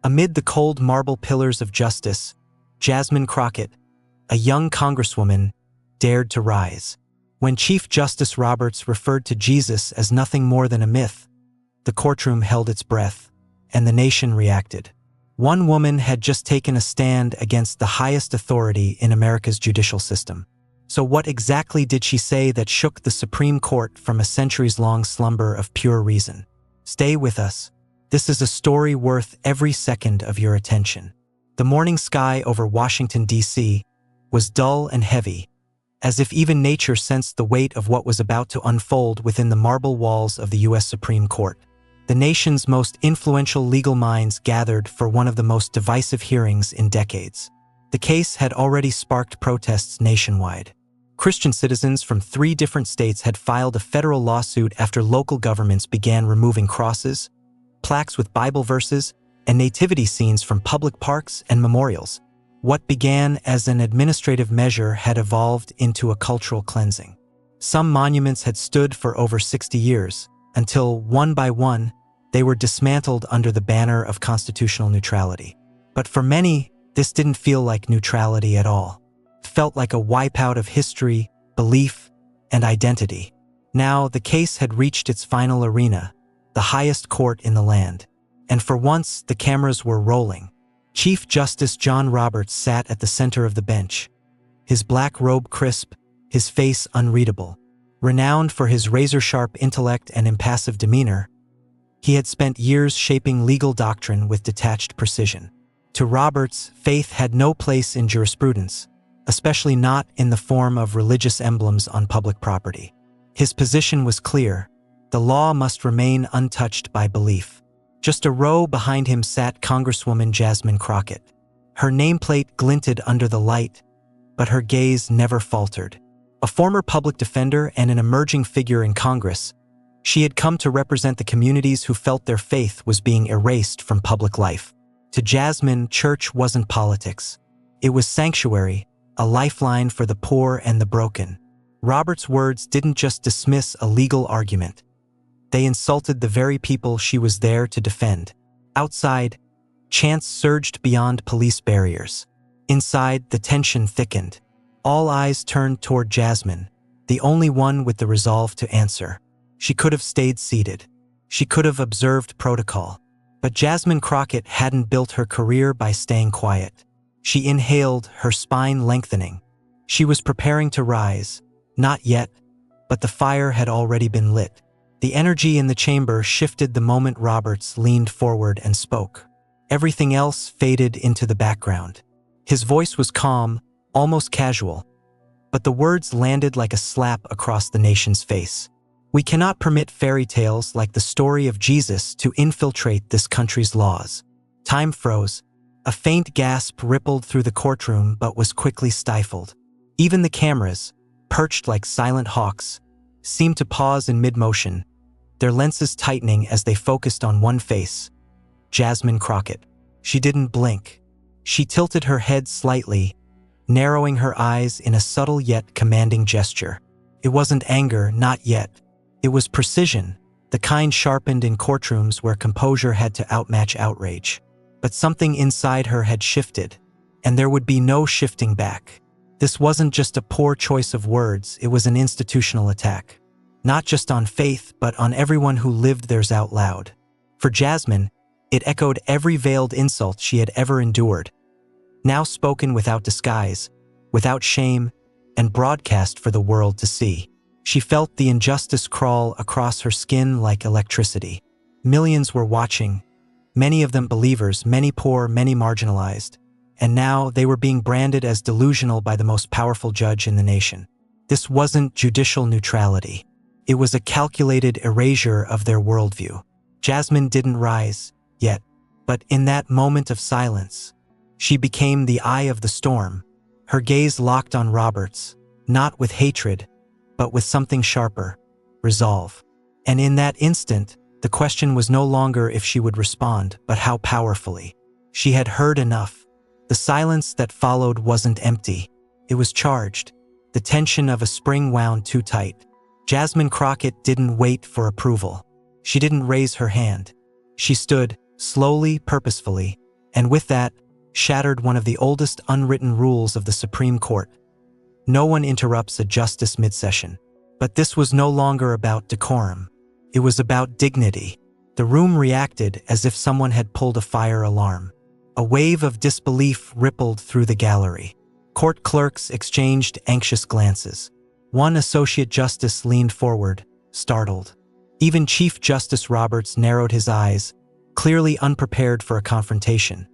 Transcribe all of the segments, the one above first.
Amid the cold marble pillars of justice, Jasmine Crockett, a young congresswoman, dared to rise. When Chief Justice Roberts referred to Jesus as nothing more than a myth, the courtroom held its breath, and the nation reacted. One woman had just taken a stand against the highest authority in America's judicial system. So what exactly did she say that shook the Supreme Court from a centuries-long slumber of pure reason? Stay with us. This is a story worth every second of your attention. The morning sky over Washington, D.C. was dull and heavy, as if even nature sensed the weight of what was about to unfold within the marble walls of the U.S. Supreme Court. The nation's most influential legal minds gathered for one of the most divisive hearings in decades. The case had already sparked protests nationwide. Christian citizens from 3 different states had filed a federal lawsuit after local governments began removing crosses, plaques with Bible verses, and nativity scenes from public parks and memorials. What began as an administrative measure had evolved into a cultural cleansing. Some monuments had stood for over 60 years, until, one by one, they were dismantled under the banner of constitutional neutrality. But for many, this didn't feel like neutrality at all. It felt like a wipeout of history, belief, and identity. Now, the case had reached its final arena, the highest court in the land. And for once, the cameras were rolling. Chief Justice John Roberts sat at the center of the bench, his black robe crisp, his face unreadable. Renowned for his razor-sharp intellect and impassive demeanor, he had spent years shaping legal doctrine with detached precision. To Roberts, faith had no place in jurisprudence, especially not in the form of religious emblems on public property. His position was clear: the law must remain untouched by belief. Just a row behind him sat Congresswoman Jasmine Crockett. Her nameplate glinted under the light, but her gaze never faltered. A former public defender and an emerging figure in Congress, she had come to represent the communities who felt their faith was being erased from public life. To Jasmine, church wasn't politics. It was sanctuary, a lifeline for the poor and the broken. Roberts' words didn't just dismiss a legal argument. They insulted the very people she was there to defend. Outside, chants surged beyond police barriers. Inside, the tension thickened. All eyes turned toward Jasmine, the only one with the resolve to answer. She could have stayed seated. She could have observed protocol. But Jasmine Crockett hadn't built her career by staying quiet. She inhaled, her spine lengthening. She was preparing to rise. Not yet, but the fire had already been lit. The energy in the chamber shifted the moment Roberts leaned forward and spoke. Everything else faded into the background. His voice was calm, almost casual, but the words landed like a slap across the nation's face. We cannot permit fairy tales like the story of Jesus to infiltrate this country's laws. Time froze. A faint gasp rippled through the courtroom but was quickly stifled. Even the cameras, perched like silent hawks, seemed to pause in mid-motion, their lenses tightening as they focused on one face: Jasmine Crockett. She didn't blink. She tilted her head slightly, narrowing her eyes in a subtle yet commanding gesture. It wasn't anger, not yet. It was precision, the kind sharpened in courtrooms where composure had to outmatch outrage. But something inside her had shifted, and there would be no shifting back. This wasn't just a poor choice of words, it was an institutional attack. Not just on faith, but on everyone who lived theirs out loud. For Jasmine, it echoed every veiled insult she had ever endured, now spoken without disguise, without shame, and broadcast for the world to see. She felt the injustice crawl across her skin like electricity. Millions were watching, many of them believers, many poor, many marginalized, and now they were being branded as delusional by the most powerful judge in the nation. This wasn't judicial neutrality. It was a calculated erasure of their worldview. Jasmine didn't rise, yet, but in that moment of silence, she became the eye of the storm. Her gaze locked on Roberts, not with hatred, but with something sharper: resolve. And in that instant, the question was no longer if she would respond, but how powerfully. She had heard enough. The silence that followed wasn't empty. It was charged, the tension of a spring wound too tight. Jasmine Crockett didn't wait for approval. She didn't raise her hand. She stood, slowly, purposefully, and with that, shattered one of the oldest unwritten rules of the Supreme Court. No one interrupts a justice mid-session. But this was no longer about decorum. It was about dignity. The room reacted as if someone had pulled a fire alarm. A wave of disbelief rippled through the gallery. Court clerks exchanged anxious glances. One associate justice leaned forward, startled. Even Chief Justice Roberts narrowed his eyes, clearly unprepared for a confrontation,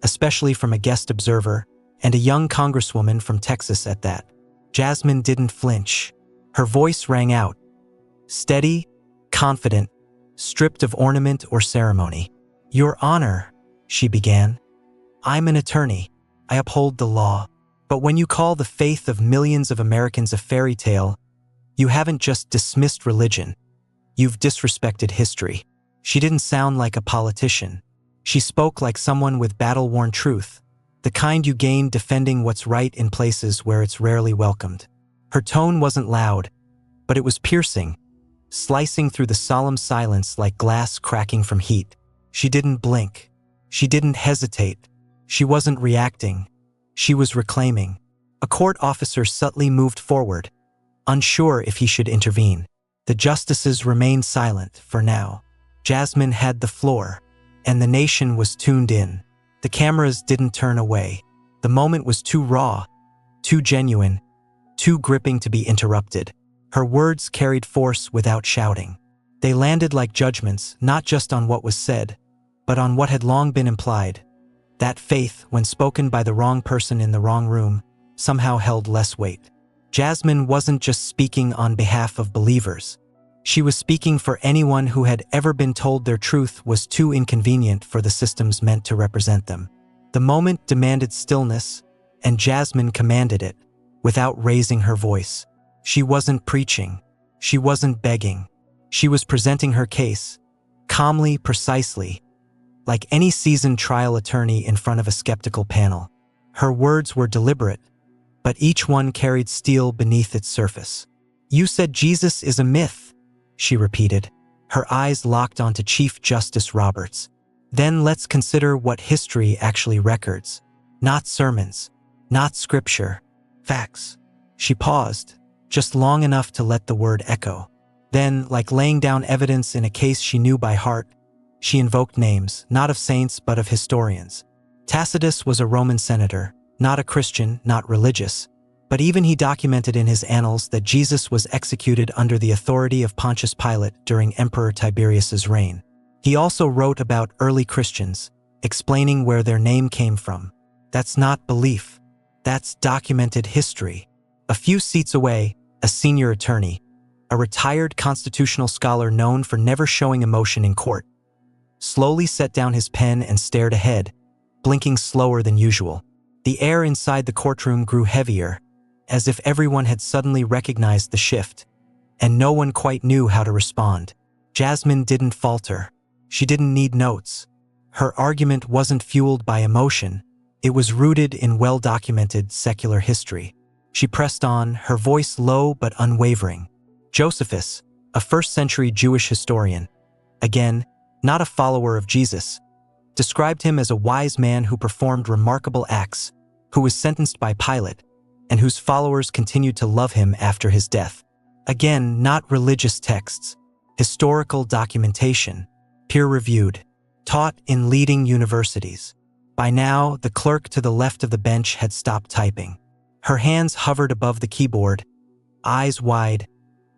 especially from a guest observer, and a young congresswoman from Texas at that. Jasmine didn't flinch. Her voice rang out, steady, confident, stripped of ornament or ceremony. "Your Honor," she began, "I'm an attorney. I uphold the law. But when you call the faith of millions of Americans a fairy tale, you haven't just dismissed religion. You've disrespected history." She didn't sound like a politician. She spoke like someone with battle-worn truth, the kind you gain defending what's right in places where it's rarely welcomed. Her tone wasn't loud, but it was piercing, slicing through the solemn silence like glass cracking from heat. She didn't blink. She didn't hesitate. She wasn't reacting. She was reclaiming. A court officer subtly moved forward, unsure if he should intervene. The justices remained silent for now. Jasmine had the floor, and the nation was tuned in. The cameras didn't turn away. The moment was too raw, too genuine, too gripping to be interrupted. Her words carried force without shouting. They landed like judgments, not just on what was said, but on what had long been implied. That faith, when spoken by the wrong person in the wrong room, somehow held less weight. Jasmine wasn't just speaking on behalf of believers. She was speaking for anyone who had ever been told their truth was too inconvenient for the systems meant to represent them. The moment demanded stillness, and Jasmine commanded it, without raising her voice. She wasn't preaching. She wasn't begging. She was presenting her case, calmly, precisely, like any seasoned trial attorney in front of a skeptical panel. Her words were deliberate, but each one carried steel beneath its surface. "You said Jesus is a myth," she repeated. Her eyes locked onto Chief Justice Roberts. "Then let's consider what history actually records. Not sermons, not scripture, facts." She paused, just long enough to let the word echo. Then, like laying down evidence in a case she knew by heart, she invoked names, not of saints but of historians. Tacitus was a Roman senator, not a Christian, not religious, but even he documented in his annals that Jesus was executed under the authority of Pontius Pilate during Emperor Tiberius's reign. He also wrote about early Christians, explaining where their name came from. That's not belief. That's documented history. A few seats away, a senior attorney, a retired constitutional scholar known for never showing emotion in court, slowly set down his pen and stared ahead, blinking slower than usual. The air inside the courtroom grew heavier, as if everyone had suddenly recognized the shift, and no one quite knew how to respond. Jasmine didn't falter. She didn't need notes. Her argument wasn't fueled by emotion. It was rooted in well-documented secular history. She pressed on, her voice low but unwavering. Josephus, a first-century Jewish historian, again, not a follower of Jesus, described him as a wise man who performed remarkable acts, who was sentenced by Pilate, and whose followers continued to love him after his death. Again, not religious texts, historical documentation, peer-reviewed, taught in leading universities. By now, the clerk to the left of the bench had stopped typing. Her hands hovered above the keyboard, eyes wide,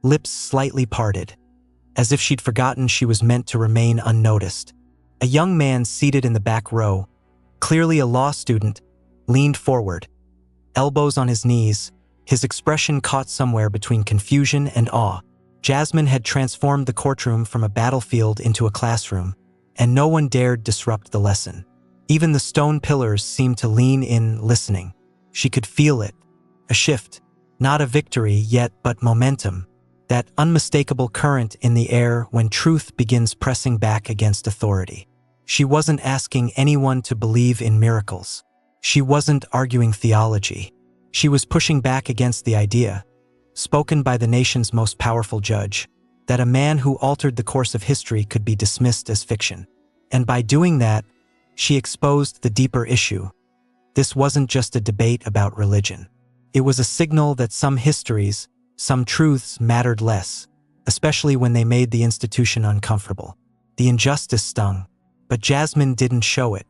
lips slightly parted, as if she'd forgotten she was meant to remain unnoticed. A young man seated in the back row, clearly a law student, leaned forward, elbows on his knees, his expression caught somewhere between confusion and awe. Jasmine had transformed the courtroom from a battlefield into a classroom, and no one dared disrupt the lesson. Even the stone pillars seemed to lean in, listening. She could feel it, a shift, not a victory yet but momentum, that unmistakable current in the air when truth begins pressing back against authority. She wasn't asking anyone to believe in miracles. She wasn't arguing theology. She was pushing back against the idea, spoken by the nation's most powerful judge, that a man who altered the course of history could be dismissed as fiction. And by doing that, she exposed the deeper issue. This wasn't just a debate about religion. It was a signal that some histories, some truths mattered less, especially when they made the institution uncomfortable. The injustice stung, but Jasmine didn't show it.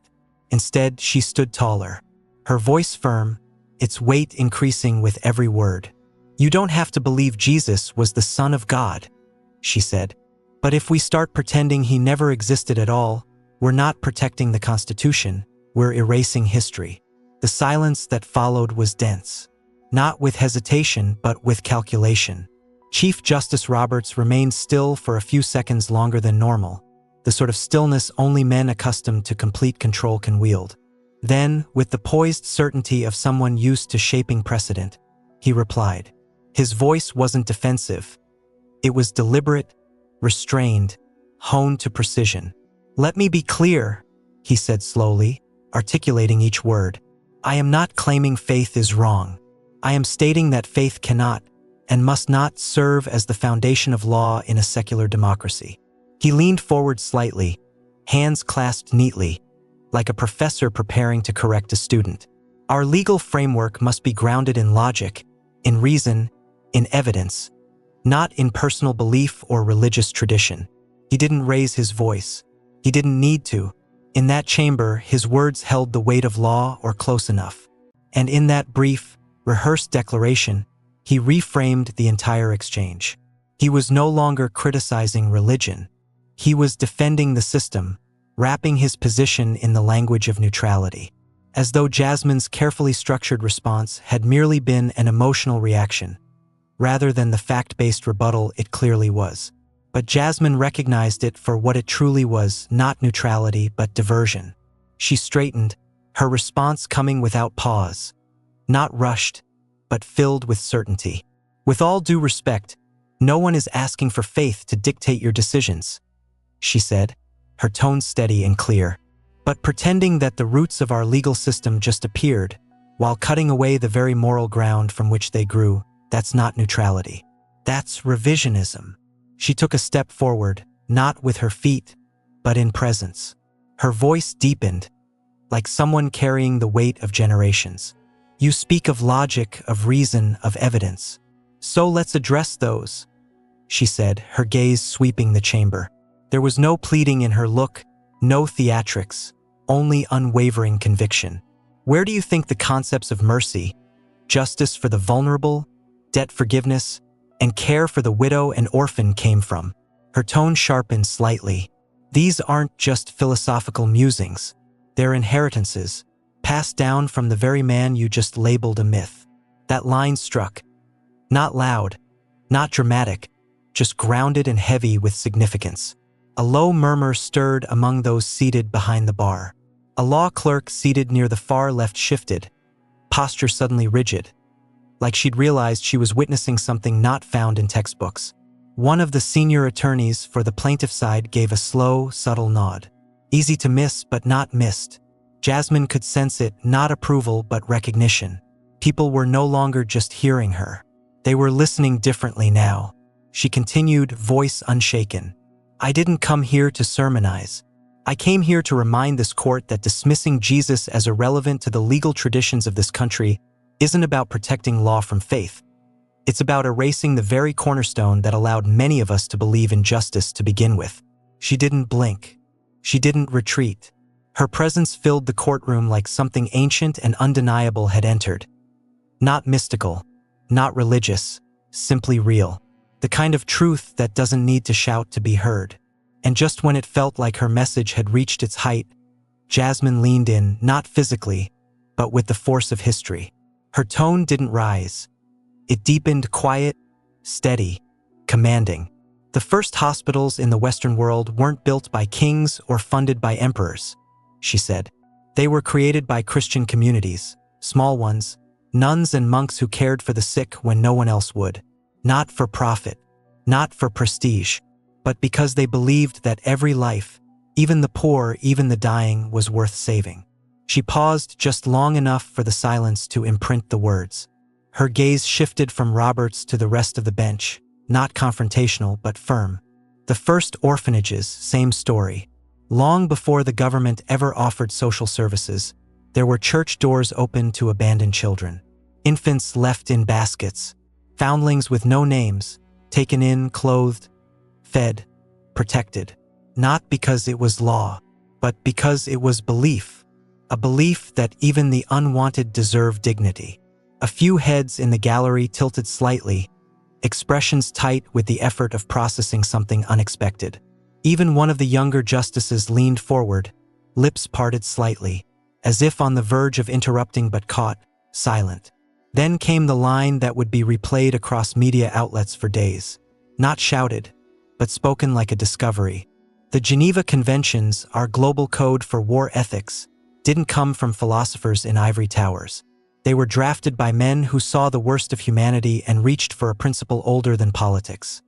Instead, she stood taller, her voice firm, its weight increasing with every word. "You don't have to believe Jesus was the Son of God," she said. "But if we start pretending he never existed at all, we're not protecting the Constitution, we're erasing history." The silence that followed was dense, not with hesitation but with calculation. Chief Justice Roberts remained still for a few seconds longer than normal, the sort of stillness only men accustomed to complete control can wield. Then, with the poised certainty of someone used to shaping precedent, he replied. His voice wasn't defensive. It was deliberate, restrained, honed to precision. "Let me be clear," he said slowly, articulating each word. "I am not claiming faith is wrong. I am stating that faith cannot and must not serve as the foundation of law in a secular democracy." He leaned forward slightly, hands clasped neatly, like a professor preparing to correct a student. "Our legal framework must be grounded in logic, in reason, in evidence, not in personal belief or religious tradition." He didn't raise his voice. He didn't need to. In that chamber, his words held the weight of law or close enough. And in that brief, rehearsed declaration, he reframed the entire exchange. He was no longer criticizing religion. He was defending the system, wrapping his position in the language of neutrality, as though Jasmine's carefully structured response had merely been an emotional reaction, rather than the fact-based rebuttal it clearly was. But Jasmine recognized it for what it truly was, not neutrality but diversion. She straightened, her response coming without pause, not rushed, but filled with certainty. "With all due respect, no one is asking for faith to dictate your decisions," she said, her tone steady and clear. "But pretending that the roots of our legal system just appeared, while cutting away the very moral ground from which they grew, that's not neutrality. That's revisionism." She took a step forward, not with her feet, but in presence. Her voice deepened, like someone carrying the weight of generations. "You speak of logic, of reason, of evidence. So let's address those," she said, her gaze sweeping the chamber. There was no pleading in her look, no theatrics, only unwavering conviction. "Where do you think the concepts of mercy, justice for the vulnerable, debt forgiveness, and care for the widow and orphan came from?" Her tone sharpened slightly. "These aren't just philosophical musings. They're inheritances, passed down from the very man you just labeled a myth." That line struck. Not loud, not dramatic, just grounded and heavy with significance. A low murmur stirred among those seated behind the bar. A law clerk seated near the far left shifted, posture suddenly rigid, like she'd realized she was witnessing something not found in textbooks. One of the senior attorneys for the plaintiff side gave a slow, subtle nod. Easy to miss, but not missed. Jasmine could sense it, not approval, but recognition. People were no longer just hearing her. They were listening differently now. She continued, voice unshaken. "I didn't come here to sermonize. I came here to remind this court that dismissing Jesus as irrelevant to the legal traditions of this country isn't about protecting law from faith. It's about erasing the very cornerstone that allowed many of us to believe in justice to begin with." She didn't blink. She didn't retreat. Her presence filled the courtroom like something ancient and undeniable had entered. Not mystical, not religious, simply real. The kind of truth that doesn't need to shout to be heard. And just when it felt like her message had reached its height, Jasmine leaned in, not physically, but with the force of history. Her tone didn't rise. It deepened, quiet, steady, commanding. "The first hospitals in the Western world weren't built by kings or funded by emperors," she said. "They were created by Christian communities, small ones, nuns and monks who cared for the sick when no one else would. Not for profit, not for prestige, but because they believed that every life, even the poor, even the dying, was worth saving." She paused just long enough for the silence to imprint the words. Her gaze shifted from Roberts to the rest of the bench, not confrontational but firm. "The first orphanages, same story. Long before the government ever offered social services, there were church doors open to abandoned children, infants left in baskets, foundlings with no names, taken in, clothed, fed, protected. Not because it was law, but because it was belief. A belief that even the unwanted deserve dignity. A few heads in the gallery tilted slightly, expressions tight with the effort of processing something unexpected. Even one of the younger justices leaned forward, lips parted slightly, as if on the verge of interrupting but caught, silent. Then came the line that would be replayed across media outlets for days. Not shouted, but spoken like a discovery. The Geneva Conventions, our global code for war ethics, didn't come from philosophers in ivory towers. They were drafted by men who saw the worst of humanity and reached for a principle older than politics.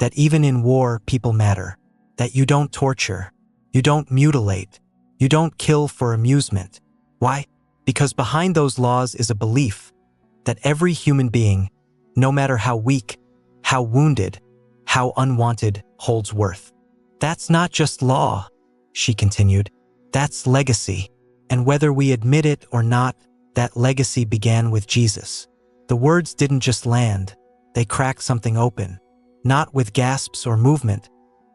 That even in war, people matter. That you don't torture, you don't mutilate, you don't kill for amusement. Why? Because behind those laws is a belief that every human being, no matter how weak, how wounded, how unwanted, holds worth. That's not just law, she continued. That's legacy. And whether we admit it or not, that legacy began with Jesus. The words didn't just land, they cracked something open, not with gasps or movement,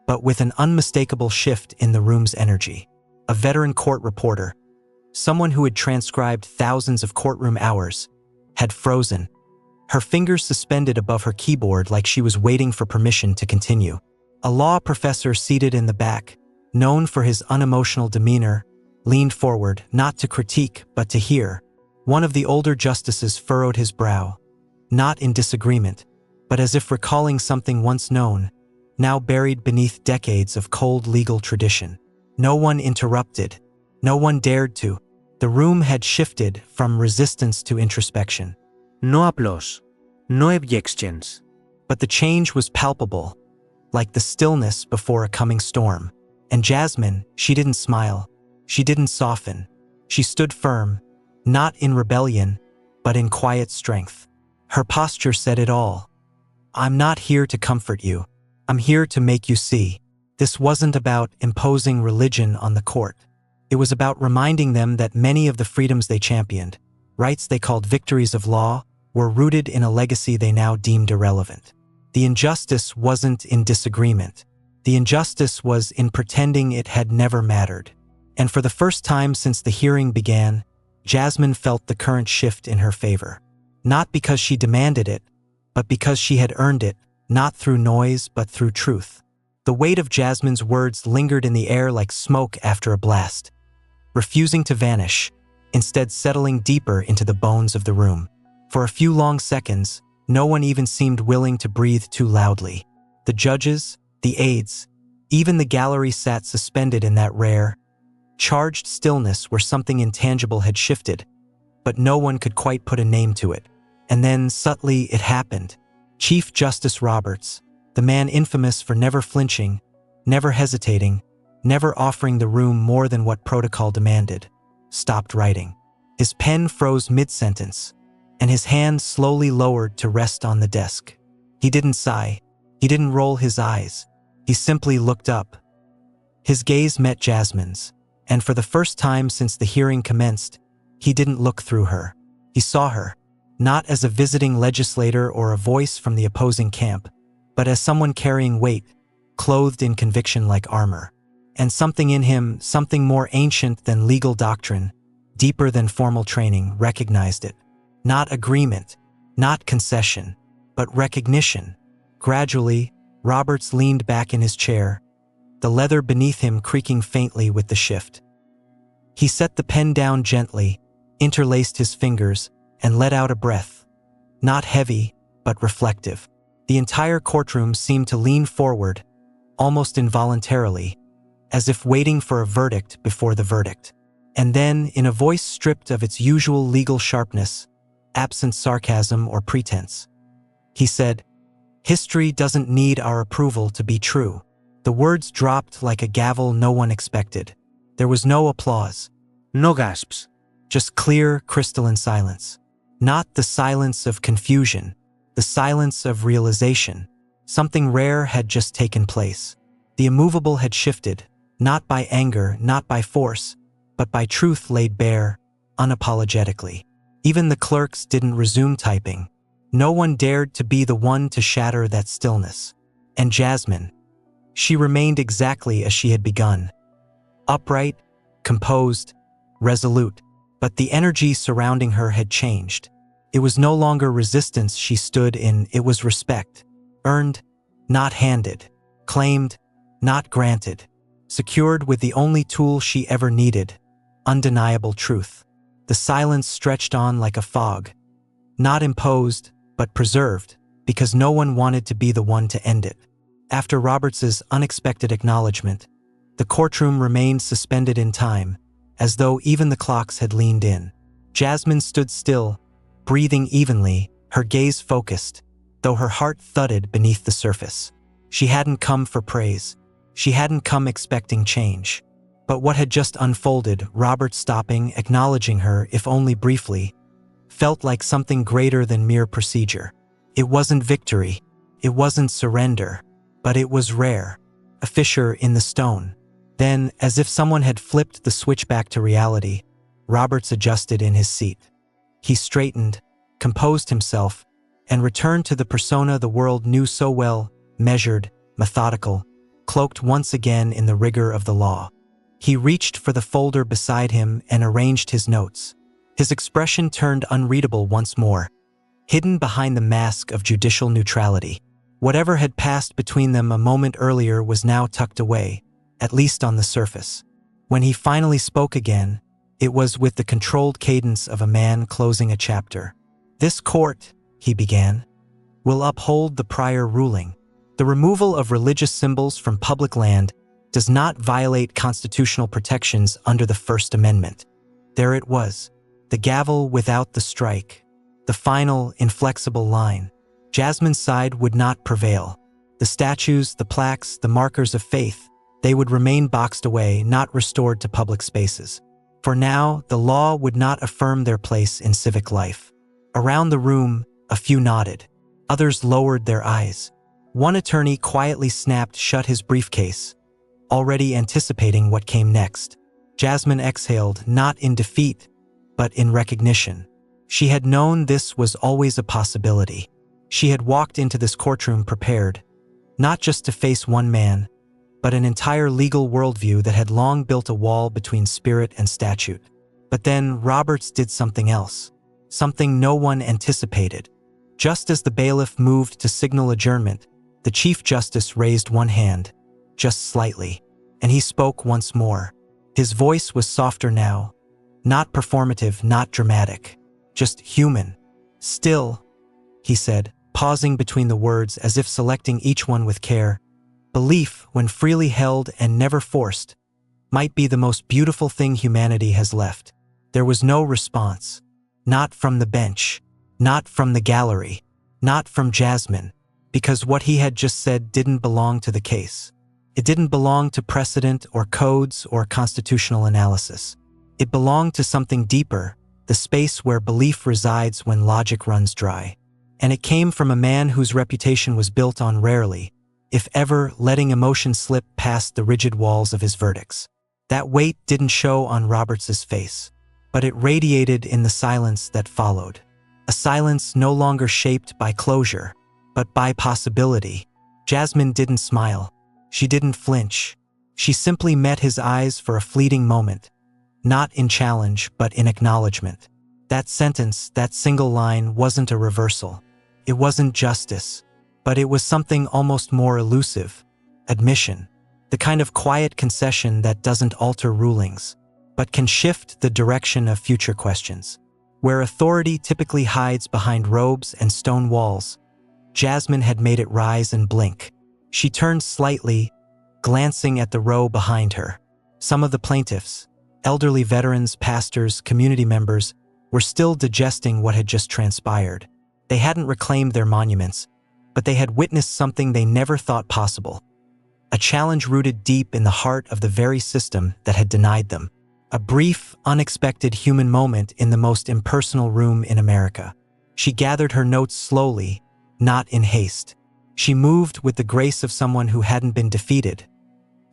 but with an unmistakable shift in the room's energy. A veteran court reporter, someone who had transcribed thousands of courtroom hours, had frozen, her fingers suspended above her keyboard like she was waiting for permission to continue. A law professor seated in the back, known for his unemotional demeanor, leaned forward, not to critique, but to hear. One of the older justices furrowed his brow, not in disagreement, but as if recalling something once known, now buried beneath decades of cold legal tradition. No one interrupted. No one dared to. The room had shifted from resistance to introspection. No applause. No objections. But the change was palpable, like the stillness before a coming storm. And Jasmine, she didn't smile. She didn't soften. She stood firm, not in rebellion, but in quiet strength. Her posture said it all. I'm not here to comfort you. I'm here to make you see. This wasn't about imposing religion on the court. It was about reminding them that many of the freedoms they championed, rights they called victories of law, were rooted in a legacy they now deemed irrelevant. The injustice wasn't in disagreement. The injustice was in pretending it had never mattered. And for the first time since the hearing began, Jasmine felt the current shift in her favor. Not because she demanded it, but because she had earned it, not through noise but through truth. The weight of Jasmine's words lingered in the air like smoke after a blast, refusing to vanish, instead settling deeper into the bones of the room. For a few long seconds, no one even seemed willing to breathe too loudly. The judges, the aides, even the gallery sat suspended in that rare, charged stillness where something intangible had shifted, but no one could quite put a name to it. And then, subtly, it happened. Chief Justice Roberts, the man infamous for never flinching, never hesitating, never offering the room more than what protocol demanded, stopped writing. His pen froze mid-sentence, and his hand slowly lowered to rest on the desk. He didn't sigh. He didn't roll his eyes. He simply looked up. His gaze met Jasmine's, and for the first time since the hearing commenced, he didn't look through her. He saw her, not as a visiting legislator or a voice from the opposing camp, but as someone carrying weight, clothed in conviction like armor. And something in him, something more ancient than legal doctrine, deeper than formal training, recognized it. Not agreement, not concession, but recognition. Gradually, Roberts leaned back in his chair, the leather beneath him creaking faintly with the shift. He set the pen down gently, interlaced his fingers, and let out a breath. Not heavy, but reflective. The entire courtroom seemed to lean forward, almost involuntarily, as if waiting for a verdict before the verdict. And then, in a voice stripped of its usual legal sharpness, absent sarcasm or pretense, he said, "History doesn't need our approval to be true." The words dropped like a gavel no one expected. There was no applause. No gasps. Just clear, crystalline silence. Not the silence of confusion, the silence of realization. Something rare had just taken place. The immovable had shifted, Not by anger, not by force, but by truth laid bare, unapologetically. Even the clerks didn't resume typing. No one dared to be the one to shatter that stillness. And Jasmine, she remained exactly as she had begun. Upright, composed, resolute. But the energy surrounding her had changed. It was no longer resistance she stood in, it was respect. Earned, not handed. Claimed, not granted. Secured with the only tool she ever needed, undeniable truth. The silence stretched on like a fog. Not imposed, but preserved, because no one wanted to be the one to end it. After Roberts's unexpected acknowledgement, the courtroom remained suspended in time, as though even the clocks had leaned in. Jasmine stood still, breathing evenly, her gaze focused, though her heart thudded beneath the surface. She hadn't come for praise. She hadn't come expecting change. But what had just unfolded, Robert stopping, acknowledging her, if only briefly, felt like something greater than mere procedure. It wasn't victory, it wasn't surrender, but it was rare, a fissure in the stone. Then, as if someone had flipped the switch back to reality, Roberts adjusted in his seat. He straightened, composed himself, and returned to the persona the world knew so well, measured, methodical, cloaked once again in the rigor of the law. He reached for the folder beside him and arranged his notes. His expression turned unreadable once more, hidden behind the mask of judicial neutrality. Whatever had passed between them a moment earlier was now tucked away, at least on the surface. When he finally spoke again, it was with the controlled cadence of a man closing a chapter. "This court," he began, "will uphold the prior ruling. The removal of religious symbols from public land does not violate constitutional protections under the First Amendment." There it was, the gavel without the strike, the final, inflexible line. Jasmine's side would not prevail. The statues, the plaques, the markers of faith, they would remain boxed away, not restored to public spaces. For now, the law would not affirm their place in civic life. Around the room, a few nodded. Others lowered their eyes. One attorney quietly snapped shut his briefcase, already anticipating what came next. Jasmine exhaled, not in defeat, but in recognition. She had known this was always a possibility. She had walked into this courtroom prepared, not just to face one man, but an entire legal worldview that had long built a wall between spirit and statute. But then Roberts did something else, something no one anticipated. Just as the bailiff moved to signal adjournment, the Chief Justice raised one hand, just slightly, and he spoke once more. His voice was softer now, not performative, not dramatic, just human. "Still," he said, pausing between the words as if selecting each one with care, "belief, when freely held and never forced, might be the most beautiful thing humanity has left." There was no response. Not from the bench, not from the gallery, not from Jasmine, because what he had just said didn't belong to the case. It didn't belong to precedent or codes or constitutional analysis. It belonged to something deeper, the space where belief resides when logic runs dry. And it came from a man whose reputation was built on rarely, if ever, letting emotion slip past the rigid walls of his verdicts. That weight didn't show on Roberts's face, but it radiated in the silence that followed. A silence no longer shaped by closure, but by possibility. Jasmine didn't smile. She didn't flinch. She simply met his eyes for a fleeting moment, not in challenge, but in acknowledgement. That sentence, that single line, wasn't a reversal. It wasn't justice, but it was something almost more elusive, admission. The kind of quiet concession that doesn't alter rulings, but can shift the direction of future questions. Where authority typically hides behind robes and stone walls, Jasmine had made it rise and blink. She turned slightly, glancing at the row behind her. Some of the plaintiffs, elderly veterans, pastors, community members, were still digesting what had just transpired. They hadn't reclaimed their monuments, but they had witnessed something they never thought possible. A challenge rooted deep in the heart of the very system that had denied them. A brief, unexpected human moment in the most impersonal room in America. She gathered her notes slowly, not in haste. She moved with the grace of someone who hadn't been defeated,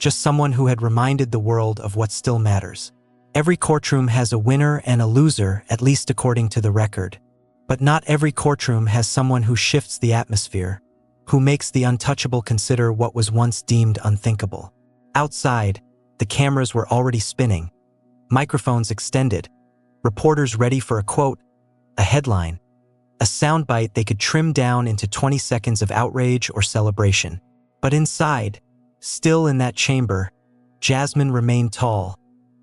just someone who had reminded the world of what still matters. Every courtroom has a winner and a loser, at least according to the record. But not every courtroom has someone who shifts the atmosphere, who makes the untouchable consider what was once deemed unthinkable. Outside, the cameras were already spinning, microphones extended, reporters ready for a quote, a headline, a soundbite they could trim down into 20 seconds of outrage or celebration. But inside, still in that chamber, Jasmine remained tall,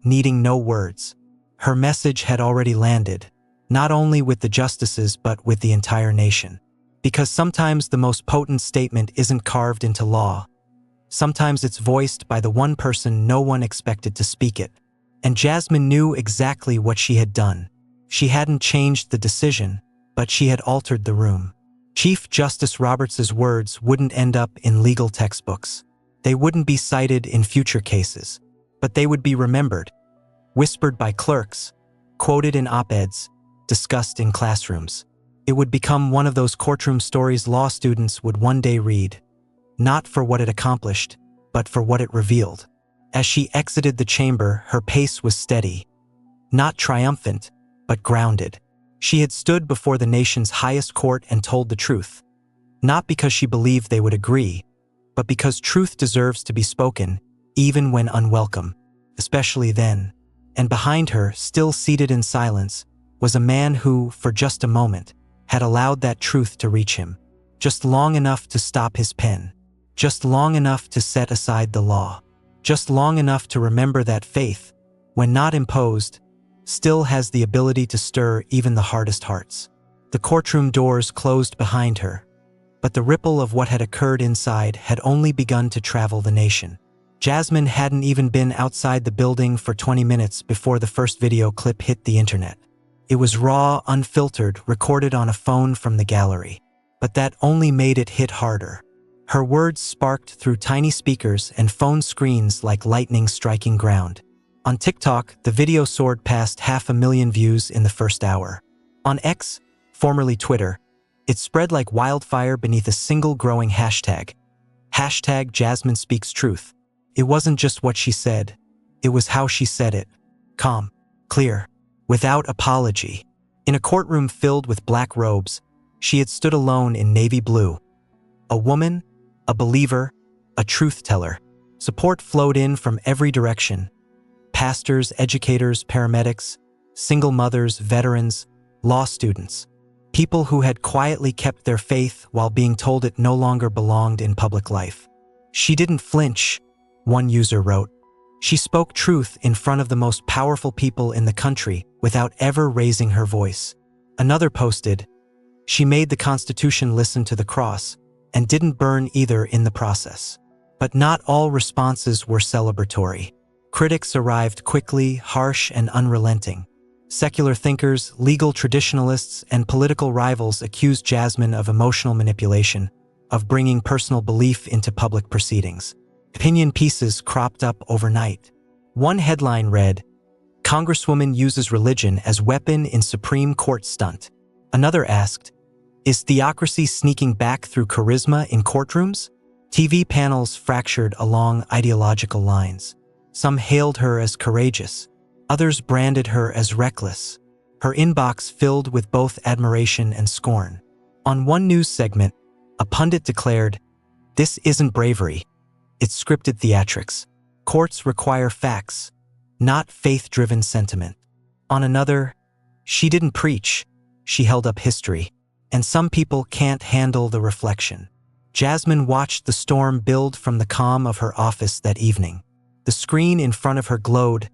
needing no words. Her message had already landed, not only with the justices but with the entire nation. Because sometimes the most potent statement isn't carved into law. Sometimes it's voiced by the one person no one expected to speak it. And Jasmine knew exactly what she had done. She hadn't changed the decision, but she had altered the room. Chief Justice Roberts' words wouldn't end up in legal textbooks. They wouldn't be cited in future cases, but they would be remembered, whispered by clerks, quoted in op-eds, discussed in classrooms. It would become one of those courtroom stories law students would one day read, not for what it accomplished, but for what it revealed. As she exited the chamber, her pace was steady, not triumphant, but grounded. She had stood before the nation's highest court and told the truth, not because she believed they would agree, but because truth deserves to be spoken, even when unwelcome, especially then. And behind her, still seated in silence, was a man who, for just a moment, had allowed that truth to reach him, just long enough to stop his pen, just long enough to set aside the law, just long enough to remember that faith, when not imposed, still has the ability to stir even the hardest hearts. The courtroom doors closed behind her, but the ripple of what had occurred inside had only begun to travel the nation. Jasmine hadn't even been outside the building for 20 minutes before the first video clip hit the internet. It was raw, unfiltered, recorded on a phone from the gallery. But that only made it hit harder. Her words sparked through tiny speakers and phone screens like lightning striking ground. On TikTok, the video soared past 500,000 views in the first hour. On X, formerly Twitter, it spread like wildfire beneath a single growing hashtag. Hashtag Jasmine Speaks Truth. It wasn't just what she said. It was how she said it. Calm, clear, without apology. In a courtroom filled with black robes, she had stood alone in navy blue. A woman, a believer, a truth teller. Support flowed in from every direction. Pastors, educators, paramedics, single mothers, veterans, law students. People who had quietly kept their faith while being told it no longer belonged in public life. She didn't flinch, one user wrote. She spoke truth in front of the most powerful people in the country without ever raising her voice. Another posted, she made the Constitution listen to the cross and didn't burn either in the process. But not all responses were celebratory. Critics arrived quickly, harsh and unrelenting. Secular thinkers, legal traditionalists, and political rivals accused Jasmine of emotional manipulation, of bringing personal belief into public proceedings. Opinion pieces cropped up overnight. One headline read, "Congresswoman uses religion as weapon in Supreme Court stunt." Another asked, "Is theocracy sneaking back through charisma in courtrooms?" TV panels fractured along ideological lines. Some hailed her as courageous. Others branded her as reckless. Her inbox filled with both admiration and scorn. On one news segment, a pundit declared, "This isn't bravery. It's scripted theatrics. Courts require facts, not faith-driven sentiment." On another, she didn't preach, she held up history. And some people can't handle the reflection. Jasmine watched the storm build from the calm of her office that evening. The screen in front of her glowed,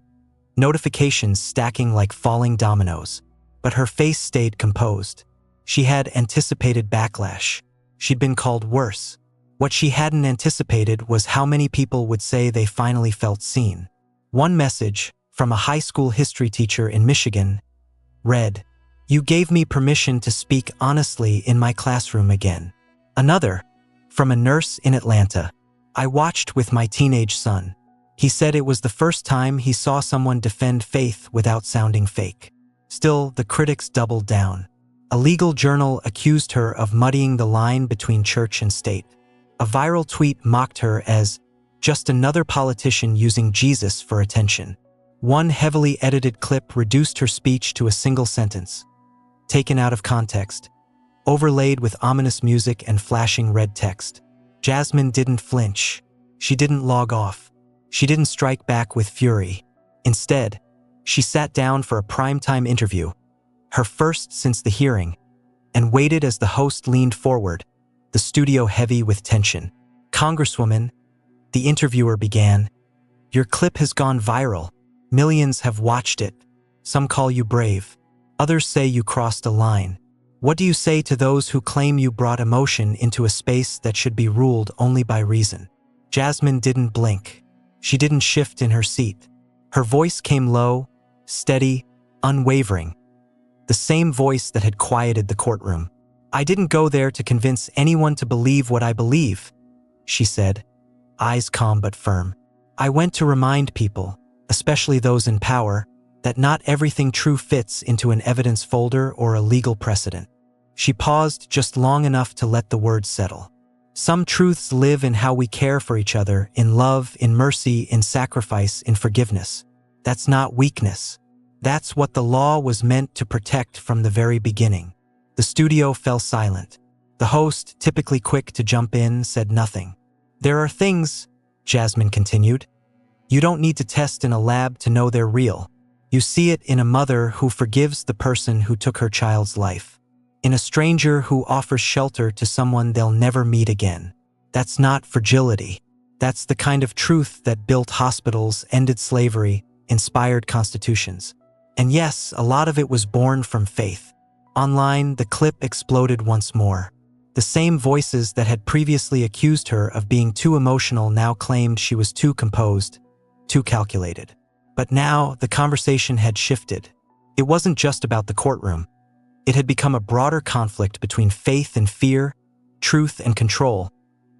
notifications stacking like falling dominoes. But her face stayed composed. She had anticipated backlash. She'd been called worse. What she hadn't anticipated was how many people would say they finally felt seen. One message, from a high school history teacher in Michigan, read, "You gave me permission to speak honestly in my classroom again." Another, from a nurse in Atlanta, "I watched with my teenage son. He said it was the first time he saw someone defend faith without sounding fake." Still, the critics doubled down. A legal journal accused her of muddying the line between church and state. A viral tweet mocked her as Just another politician using Jesus for attention. One heavily edited clip reduced her speech to a single sentence, taken out of context, overlaid with ominous music and flashing red text. Jasmine didn't flinch. She didn't log off. She didn't strike back with fury. Instead, she sat down for a primetime interview, her first since the hearing, and waited as the host leaned forward, the studio heavy with tension. "Congresswoman," the interviewer began, "your clip has gone viral. Millions have watched it. Some call you brave. Others say you crossed a line. What do you say to those who claim you brought emotion into a space that should be ruled only by reason?" Jasmine didn't blink. She didn't shift in her seat. Her voice came low, steady, unwavering. The same voice that had quieted the courtroom. "I didn't go there to convince anyone to believe what I believe," she said, eyes calm but firm. "I went to remind people, especially those in power, that not everything true fits into an evidence folder or a legal precedent." She paused just long enough to let the words settle. "Some truths live in how we care for each other, in love, in mercy, in sacrifice, in forgiveness. That's not weakness. That's what the law was meant to protect from the very beginning." The studio fell silent. The host, typically quick to jump in, said nothing. "There are things," Jasmine continued, "you don't need to test in a lab to know they're real. You see it in a mother who forgives the person who took her child's life, in a stranger who offers shelter to someone they'll never meet again. That's not fragility. That's the kind of truth that built hospitals, ended slavery, inspired constitutions. And yes, a lot of it was born from faith." Online, the clip exploded once more. The same voices that had previously accused her of being too emotional now claimed she was too composed, too calculated. But now, the conversation had shifted. It wasn't just about the courtroom. It had become a broader conflict between faith and fear, truth and control,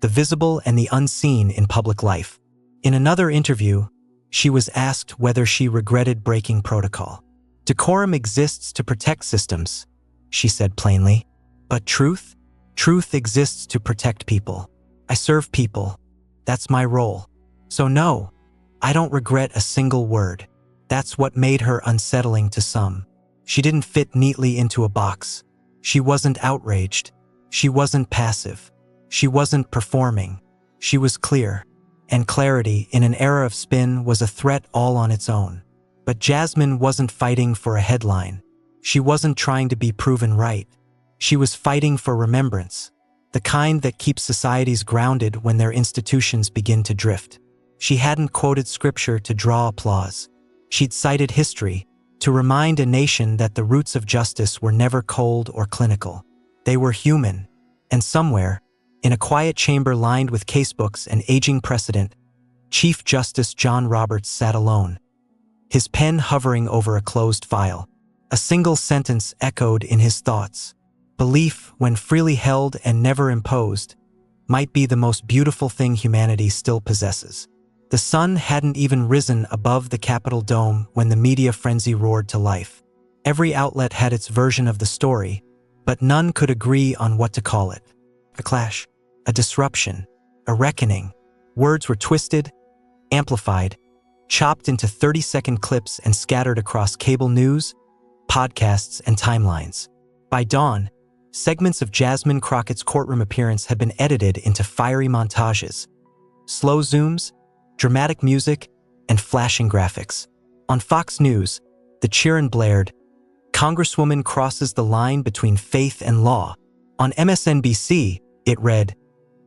the visible and the unseen in public life. In another interview, she was asked whether she regretted breaking protocol. "Decorum exists to protect systems," she said plainly. "But truth? Truth exists to protect people. I serve people. That's my role. So no, I don't regret a single word." That's what made her unsettling to some. She didn't fit neatly into a box. She wasn't outraged. She wasn't passive. She wasn't performing. She was clear. And clarity, in an era of spin, was a threat all on its own. But Jasmine wasn't fighting for a headline. She wasn't trying to be proven right. She was fighting for remembrance, the kind that keeps societies grounded when their institutions begin to drift. She hadn't quoted scripture to draw applause. She'd cited history to remind a nation that the roots of justice were never cold or clinical. They were human, and somewhere, in a quiet chamber lined with casebooks and aging precedent, Chief Justice John Roberts sat alone, his pen hovering over a closed file. A single sentence echoed in his thoughts. "Belief, when freely held and never imposed, might be the most beautiful thing humanity still possesses." The sun hadn't even risen above the Capitol dome when the media frenzy roared to life. Every outlet had its version of the story, but none could agree on what to call it. A clash, a disruption, a reckoning. Words were twisted, amplified, chopped into 30-second clips and scattered across cable news, podcasts, and timelines. By dawn, segments of Jasmine Crockett's courtroom appearance had been edited into fiery montages, slow zooms, dramatic music, and flashing graphics. On Fox News, the cheer blared, "Congresswoman crosses the line between faith and law." On MSNBC, it read,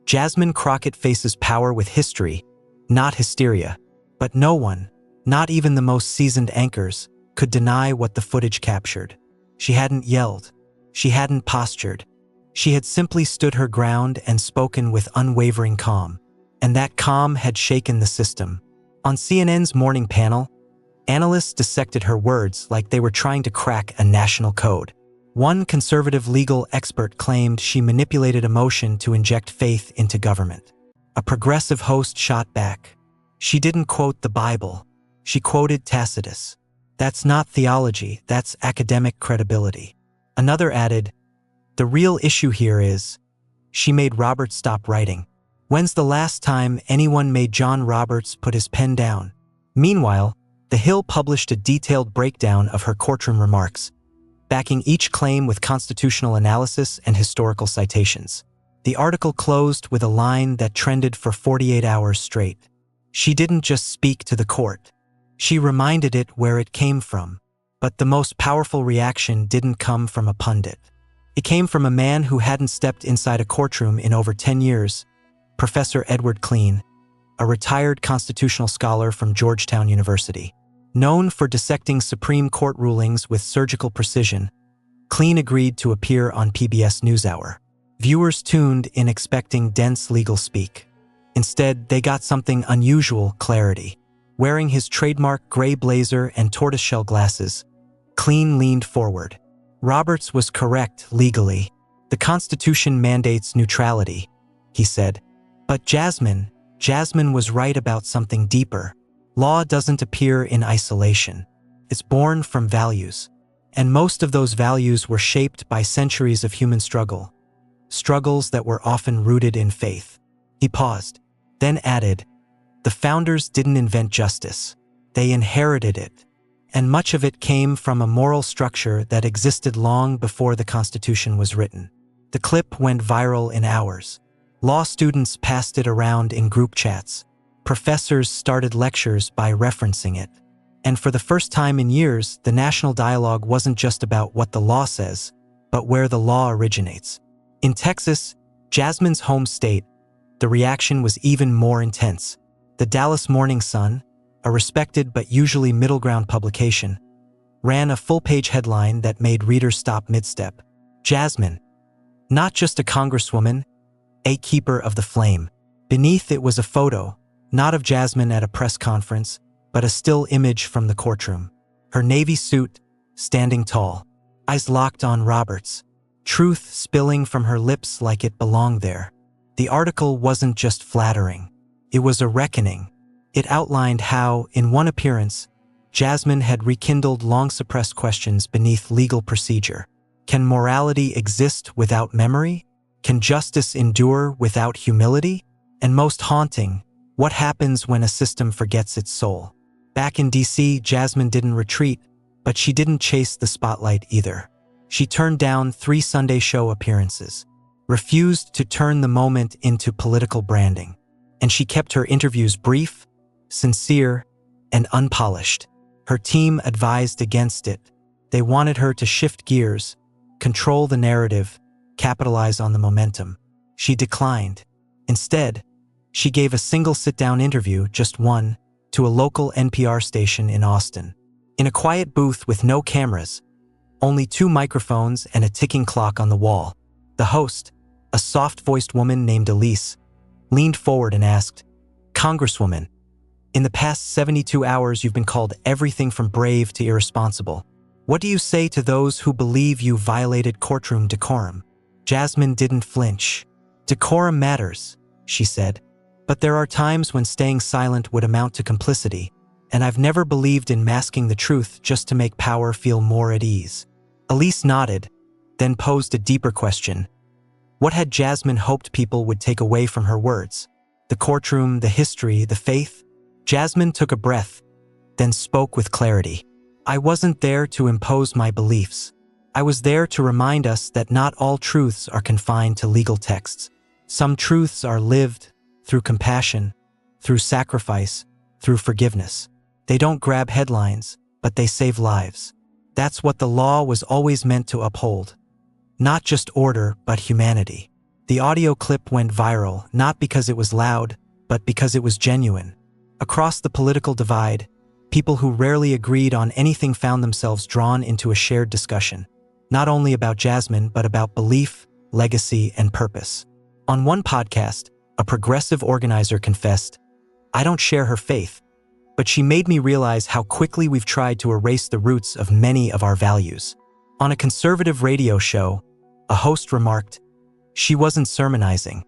"Jasmine Crockett faces power with history, not hysteria." But no one, not even the most seasoned anchors, could deny what the footage captured. She hadn't yelled. She hadn't postured. She had simply stood her ground and spoken with unwavering calm. And that calm had shaken the system. On CNN's morning panel, analysts dissected her words like they were trying to crack a national code. One conservative legal expert claimed she manipulated emotion to inject faith into government. A progressive host shot back. She didn't quote the Bible. She quoted Tacitus. That's not theology, that's academic credibility. Another added, "The real issue here is, she made Robert stop writing." When's the last time anyone made John Roberts put his pen down? Meanwhile, The Hill published a detailed breakdown of her courtroom remarks, backing each claim with constitutional analysis and historical citations. The article closed with a line that trended for 48 hours straight. She didn't just speak to the court. She reminded it where it came from. But the most powerful reaction didn't come from a pundit. It came from a man who hadn't stepped inside a courtroom in over 10 years, Professor Edward Clean, a retired constitutional scholar from Georgetown University. Known for dissecting Supreme Court rulings with surgical precision, Clean agreed to appear on PBS NewsHour. Viewers tuned in expecting dense legal speak. Instead, they got something unusual: clarity. Wearing his trademark gray blazer and tortoiseshell glasses, Clean leaned forward. Roberts was correct legally. The Constitution mandates neutrality, he said. But Jasmine was right about something deeper. Law doesn't appear in isolation. It's born from values. And most of those values were shaped by centuries of human struggle. Struggles that were often rooted in faith. He paused, then added, the founders didn't invent justice. They inherited it. And much of it came from a moral structure that existed long before the Constitution was written. The clip went viral in hours. Law students passed it around in group chats. Professors started lectures by referencing it. And for the first time in years, the national dialogue wasn't just about what the law says, but where the law originates. In Texas, Jasmine's home state, the reaction was even more intense. The Dallas Morning Sun, a respected but usually middle-ground publication, ran a full-page headline that made readers stop mid-step. Jasmine, not just a congresswoman, a keeper of the flame. Beneath it was a photo, not of Jasmine at a press conference, but a still image from the courtroom. Her navy suit, standing tall, eyes locked on Roberts, truth spilling from her lips like it belonged there. The article wasn't just flattering. It was a reckoning. It outlined how, in one appearance, Jasmine had rekindled long-suppressed questions beneath legal procedure. Can morality exist without memory? Can justice endure without humility? And most haunting, what happens when a system forgets its soul? Back in D.C., Jasmine didn't retreat, but she didn't chase the spotlight either. She turned down 3 Sunday show appearances, refused to turn the moment into political branding, and she kept her interviews brief, sincere, and unpolished. Her team advised against it. They wanted her to shift gears, control the narrative, capitalize on the momentum. She declined. Instead, she gave a single sit-down interview, just one, to a local NPR station in Austin. In a quiet booth with no cameras, only 2 microphones and a ticking clock on the wall, the host, a soft-voiced woman named Elise, leaned forward and asked, "Congresswoman, in the past 72 hours you've been called everything from brave to irresponsible. What do you say to those who believe you violated courtroom decorum?" Jasmine didn't flinch. "Decorum matters," she said. "But there are times when staying silent would amount to complicity, and I've never believed in masking the truth just to make power feel more at ease." Elise nodded, then posed a deeper question. What had Jasmine hoped people would take away from her words? The courtroom, the history, the faith? Jasmine took a breath, then spoke with clarity. "I wasn't there to impose my beliefs. I was there to remind us that not all truths are confined to legal texts. Some truths are lived through compassion, through sacrifice, through forgiveness. They don't grab headlines, but they save lives. That's what the law was always meant to uphold. Not just order, but humanity." The audio clip went viral, not because it was loud, but because it was genuine. Across the political divide, people who rarely agreed on anything found themselves drawn into a shared discussion, not only about Jasmine, but about belief, legacy, and purpose. On one podcast, a progressive organizer confessed, "I don't share her faith, but she made me realize how quickly we've tried to erase the roots of many of our values." On a conservative radio show, a host remarked, "She wasn't sermonizing.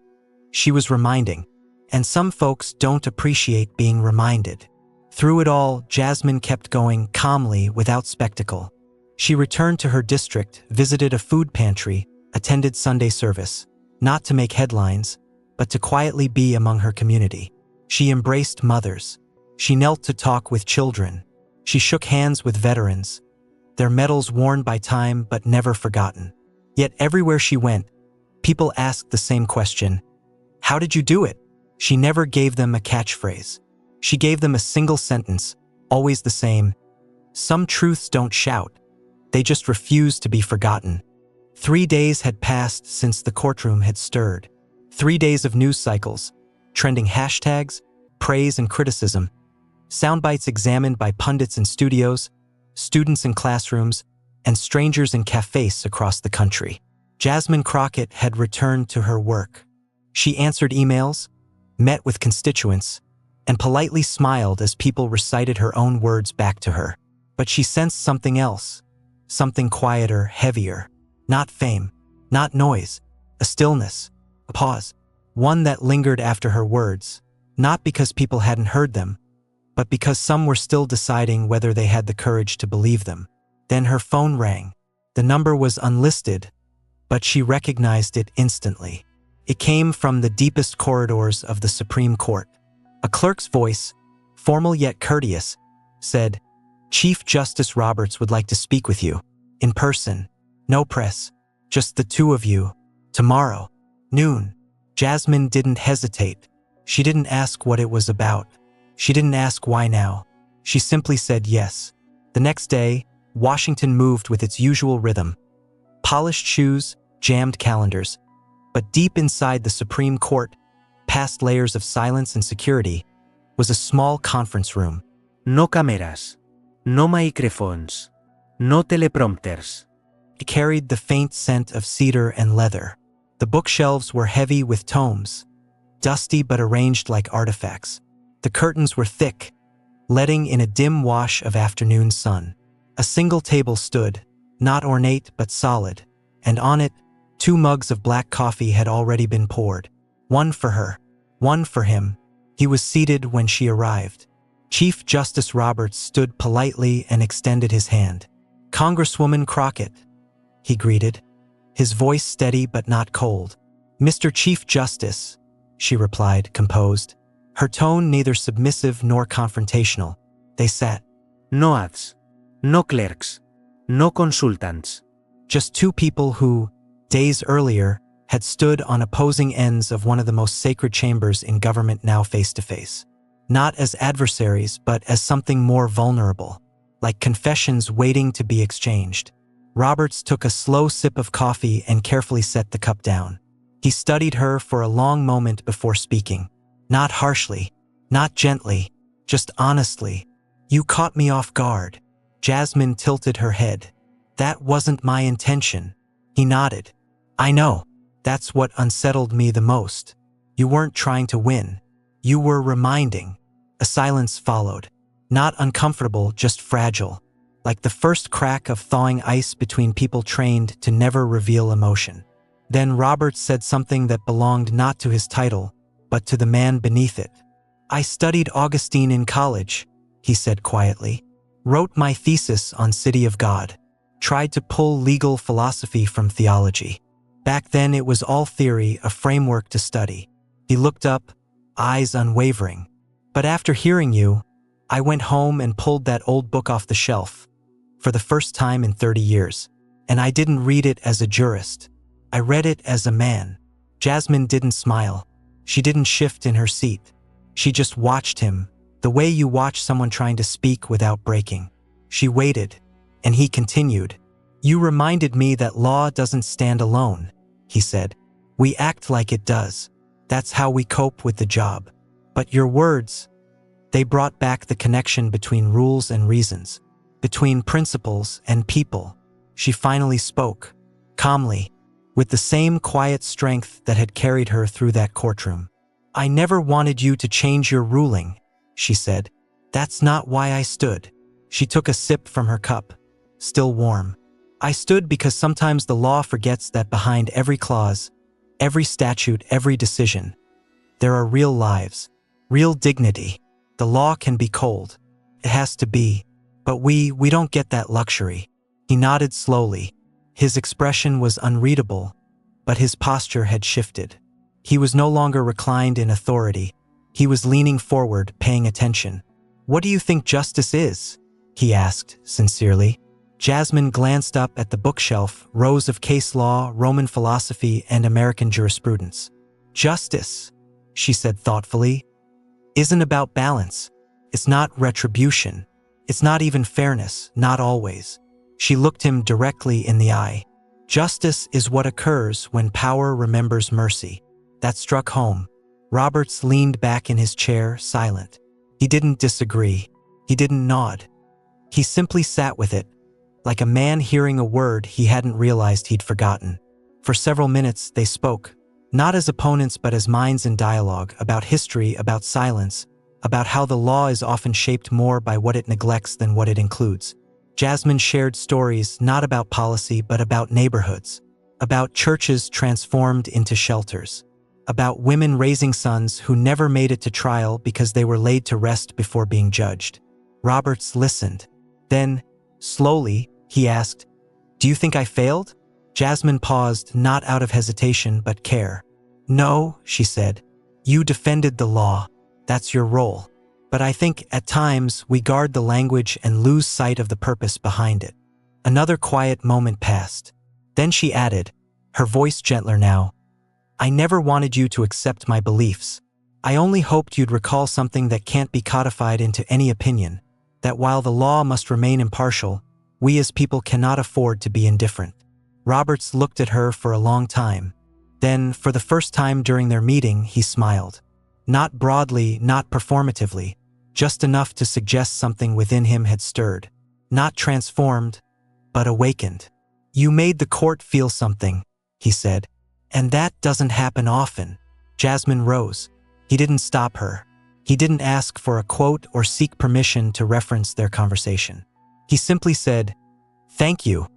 She was reminding. And some folks don't appreciate being reminded." Through it all, Jasmine kept going calmly without spectacle. She returned to her district, visited a food pantry, attended Sunday service, not to make headlines, but to quietly be among her community. She embraced mothers. She knelt to talk with children. She shook hands with veterans, their medals worn by time but never forgotten. Yet everywhere she went, people asked the same question: how did you do it? She never gave them a catchphrase. She gave them a single sentence, always the same: some truths don't shout. They just refuse to be forgotten. 3 days had passed since the courtroom had stirred. 3 days of news cycles, trending hashtags, praise and criticism, soundbites examined by pundits in studios, students in classrooms, and strangers in cafes across the country. Jasmine Crockett had returned to her work. She answered emails, met with constituents, and politely smiled as people recited her own words back to her. But she sensed something else, something quieter, heavier. Not fame, not noise, a stillness, a pause, one that lingered after her words, not because people hadn't heard them, but because some were still deciding whether they had the courage to believe them. Then her phone rang. The number was unlisted, but she recognized it instantly. It came from the deepest corridors of the Supreme Court. A clerk's voice, formal yet courteous, said, "Chief Justice Roberts would like to speak with you. In person. No press. Just the two of you. Tomorrow. Noon." Jasmine didn't hesitate. She didn't ask what it was about. She didn't ask why now. She simply said yes. The next day, Washington moved with its usual rhythm. Polished shoes, jammed calendars. But deep inside the Supreme Court, past layers of silence and security, was a small conference room. No cameras. No microphones. No teleprompters. It carried the faint scent of cedar and leather. The bookshelves were heavy with tomes, dusty but arranged like artifacts. The curtains were thick, letting in a dim wash of afternoon sun. A single table stood, not ornate but solid, and on it, 2 mugs of black coffee had already been poured. One for her, one for him. He was seated when she arrived. Chief Justice Roberts stood politely and extended his hand. "Congresswoman Crockett," he greeted, his voice steady but not cold. "Mr. Chief Justice," she replied, composed, her tone neither submissive nor confrontational. They sat. No ads. No clerks. No consultants. Just 2 people who, days earlier, had stood on opposing ends of one of the most sacred chambers in government now face to face. Not as adversaries, but as something more vulnerable, like confessions waiting to be exchanged. Roberts took a slow sip of coffee and carefully set the cup down. He studied her for a long moment before speaking. Not harshly, not gently, just honestly. "You caught me off guard." Jasmine tilted her head. "That wasn't my intention." He nodded. "I know. That's what unsettled me the most. You weren't trying to win. You were reminding." A silence followed. Not uncomfortable, just fragile, like the first crack of thawing ice between people trained to never reveal emotion. Then Roberts said something that belonged not to his title, but to the man beneath it. "I studied Augustine in college," he said quietly. "Wrote my thesis on City of God. Tried to pull legal philosophy from theology. Back then it was all theory, a framework to study." He looked up, eyes unwavering. "But after hearing you, I went home and pulled that old book off the shelf, for the first time in 30 years. And I didn't read it as a jurist. I read it as a man." Jasmine didn't smile. She didn't shift in her seat. She just watched him, the way you watch someone trying to speak without breaking. She waited, and he continued. "You reminded me that law doesn't stand alone," he said. "We act like it does. That's how we cope with the job. But your words, they brought back the connection between rules and reasons, between principles and people." She finally spoke, calmly, with the same quiet strength that had carried her through that courtroom. "I never wanted you to change your ruling," she said. "That's not why I stood." She took a sip from her cup, still warm. "I stood because sometimes the law forgets that behind every clause, every statute, every decision, there are real lives, real dignity. The law can be cold. It has to be. But we don't get that luxury." He nodded slowly. His expression was unreadable, but his posture had shifted. He was no longer reclined in authority. He was leaning forward, paying attention. "What do you think justice is?" he asked, sincerely. Jasmine glanced up at the bookshelf, rows of case law, Roman philosophy, and American jurisprudence. "Justice," she said thoughtfully, "isn't about balance. It's not retribution. It's not even fairness, not always." She looked him directly in the eye. "Justice is what occurs when power remembers mercy." That struck home. Roberts leaned back in his chair, silent. He didn't disagree. He didn't nod. He simply sat with it, like a man hearing a word he hadn't realized he'd forgotten. For several minutes they spoke, not as opponents but as minds in dialogue, about history, about silence, about how the law is often shaped more by what it neglects than what it includes. Jasmine shared stories not about policy but about neighborhoods, about churches transformed into shelters, about women raising sons who never made it to trial because they were laid to rest before being judged. Roberts listened. Then, slowly, he asked, "Do you think I failed?" Jasmine paused, not out of hesitation but care. "No," she said. "You defended the law. That's your role. But I think, at times, we guard the language and lose sight of the purpose behind it." Another quiet moment passed. Then she added, her voice gentler now, "I never wanted you to accept my beliefs. I only hoped you'd recall something that can't be codified into any opinion, that while the law must remain impartial, we as people cannot afford to be indifferent." Roberts looked at her for a long time. Then, for the first time during their meeting, he smiled. Not broadly, not performatively, just enough to suggest something within him had stirred. Not transformed, but awakened. "You made the court feel something," he said. "And that doesn't happen often." Jasmine rose. He didn't stop her. He didn't ask for a quote or seek permission to reference their conversation. He simply said, "Thank you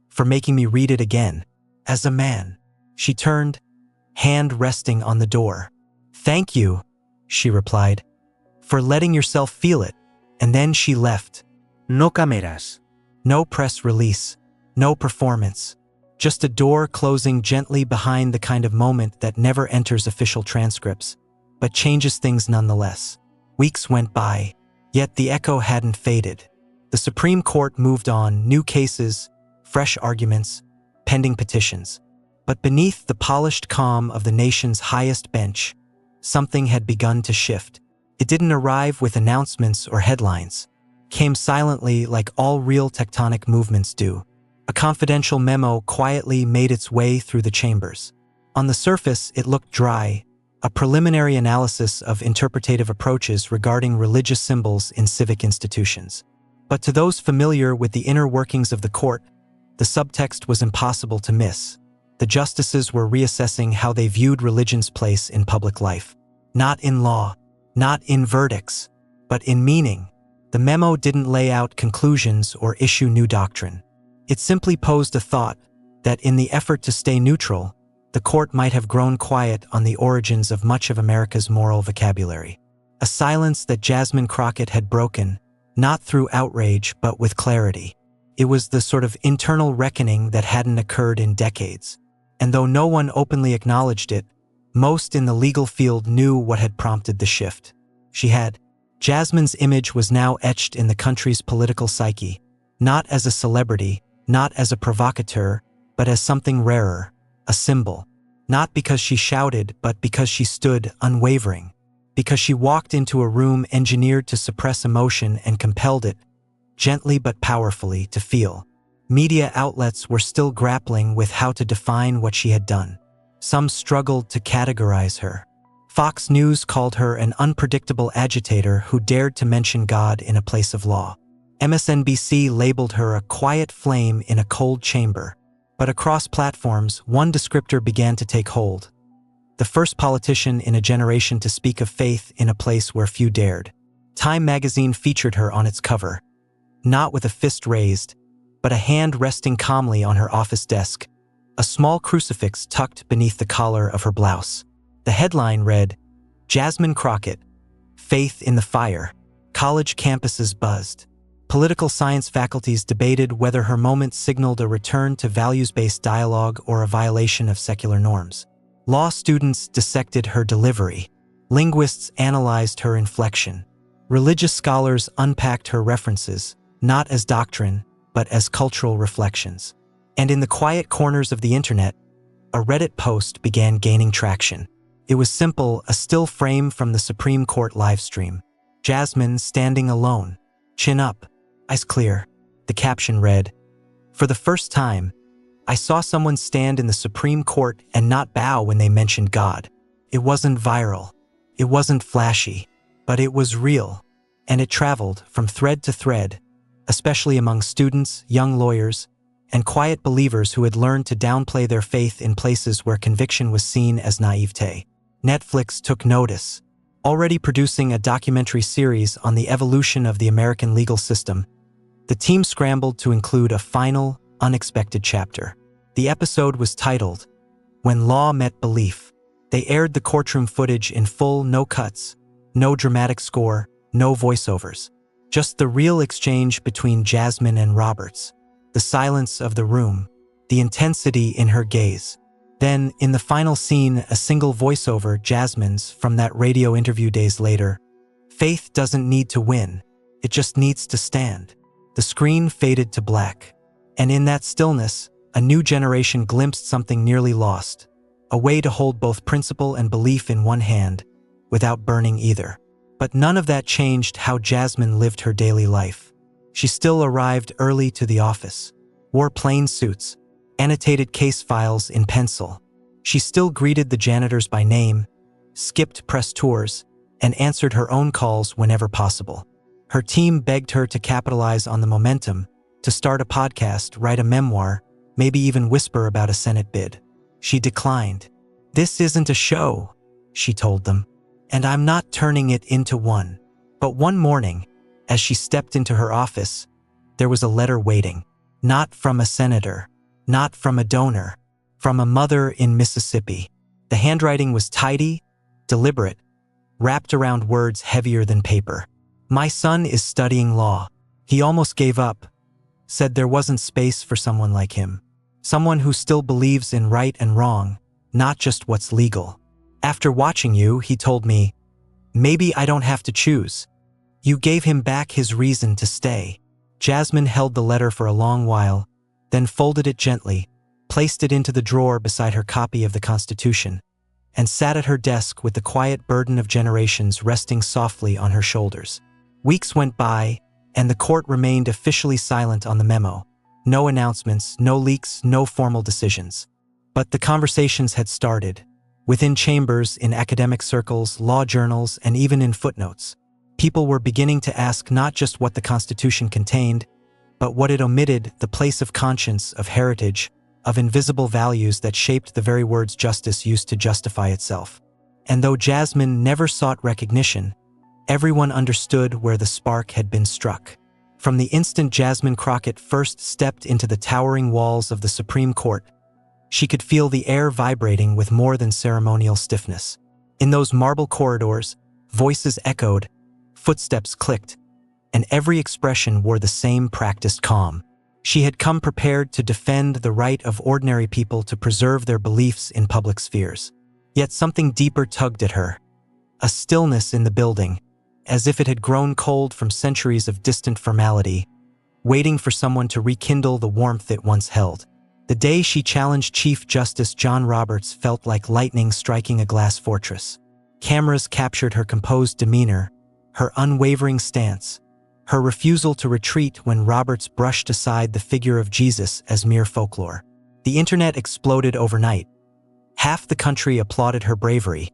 for making me read it again, as a man." She turned, hand resting on the door. "Thank you," she replied, "for letting yourself feel it." And then she left. No cameras. No press release. No performance. Just a door closing gently behind the kind of moment that never enters official transcripts, but changes things nonetheless. Weeks went by, yet the echo hadn't faded. The Supreme Court moved on, new cases, fresh arguments, pending petitions. But beneath the polished calm of the nation's highest bench, something had begun to shift. It didn't arrive with announcements or headlines. Came silently, like all real tectonic movements do. A confidential memo quietly made its way through the chambers. On the surface, it looked dry, a preliminary analysis of interpretative approaches regarding religious symbols in civic institutions. But to those familiar with the inner workings of the court, the subtext was impossible to miss. The justices were reassessing how they viewed religion's place in public life. Not in law, not in verdicts, but in meaning. The memo didn't lay out conclusions or issue new doctrine. It simply posed a thought that in the effort to stay neutral, the court might have grown quiet on the origins of much of America's moral vocabulary. A silence that Jasmine Crockett had broken, not through outrage but with clarity. It was the sort of internal reckoning that hadn't occurred in decades. And though no one openly acknowledged it, most in the legal field knew what had prompted the shift. Jasmine's image was now etched in the country's political psyche, not as a celebrity, not as a provocateur, but as something rarer, a symbol. Not because she shouted, but because she stood unwavering. Because she walked into a room engineered to suppress emotion and compelled it, gently but powerfully, to feel. Media outlets were still grappling with how to define what she had done. Some struggled to categorize her. Fox News called her an unpredictable agitator who dared to mention God in a place of law. MSNBC labeled her a quiet flame in a cold chamber. But across platforms, one descriptor began to take hold. The first politician in a generation to speak of faith in a place where few dared. Time magazine featured her on its cover, not with a fist raised, but a hand resting calmly on her office desk, a small crucifix tucked beneath the collar of her blouse. The headline read, "Jasmine Crockett, Faith in the Fire." College campuses buzzed. Political science faculties debated whether her moment signaled a return to values-based dialogue or a violation of secular norms. Law students dissected her delivery. Linguists analyzed her inflection. Religious scholars unpacked her references, not as doctrine, but as cultural reflections. And in the quiet corners of the internet, a Reddit post began gaining traction. It was simple, a still frame from the Supreme Court livestream. Jasmine standing alone, chin up, eyes clear. The caption read, "For the first time, I saw someone stand in the Supreme Court and not bow when they mentioned God." It wasn't viral. It wasn't flashy, but it was real. And it traveled from thread to thread, especially among students, young lawyers, and quiet believers who had learned to downplay their faith in places where conviction was seen as naivete. Netflix took notice, already producing a documentary series on the evolution of the American legal system. The team scrambled to include a final, unexpected chapter. The episode was titled, "When Law Met Belief." They aired the courtroom footage in full, no cuts, no dramatic score, no voiceovers. Just the real exchange between Jasmine and Roberts. The silence of the room, the intensity in her gaze. Then, in the final scene, a single voiceover, Jasmine's, from that radio interview days later. "Faith doesn't need to win, it just needs to stand." The screen faded to black. And in that stillness, a new generation glimpsed something nearly lost. A way to hold both principle and belief in one hand, without burning either. But none of that changed how Jasmine lived her daily life. She still arrived early to the office, wore plain suits, annotated case files in pencil. She still greeted the janitors by name, skipped press tours, and answered her own calls whenever possible. Her team begged her to capitalize on the momentum, to start a podcast, write a memoir, maybe even whisper about a Senate bid. She declined. "This isn't a show," she told them, "and I'm not turning it into one." But one morning, as she stepped into her office, there was a letter waiting. Not from a senator, not from a donor, from a mother in Mississippi. The handwriting was tidy, deliberate, wrapped around words heavier than paper. "My son is studying law. He almost gave up, said there wasn't space for someone like him. Someone who still believes in right and wrong, not just what's legal. After watching you, he told me, maybe I don't have to choose. You gave him back his reason to stay." Jasmine held the letter for a long while, then folded it gently, placed it into the drawer beside her copy of the Constitution, and sat at her desk with the quiet burden of generations resting softly on her shoulders. Weeks went by, and the court remained officially silent on the memo. No announcements, no leaks, no formal decisions. But the conversations had started, within chambers, in academic circles, law journals, and even in footnotes. People were beginning to ask not just what the Constitution contained, but what it omitted, the place of conscience, of heritage, of invisible values that shaped the very words justice used to justify itself. And though Jasmine never sought recognition, everyone understood where the spark had been struck. From the instant Jasmine Crockett first stepped into the towering walls of the Supreme Court, she could feel the air vibrating with more than ceremonial stiffness. In those marble corridors, voices echoed, footsteps clicked, and every expression wore the same practiced calm. She had come prepared to defend the right of ordinary people to preserve their beliefs in public spheres. Yet something deeper tugged at her. A stillness in the building, as if it had grown cold from centuries of distant formality, waiting for someone to rekindle the warmth it once held. The day she challenged Chief Justice John Roberts felt like lightning striking a glass fortress. Cameras captured her composed demeanor, her unwavering stance, her refusal to retreat when Roberts brushed aside the figure of Jesus as mere folklore. The internet exploded overnight. Half the country applauded her bravery.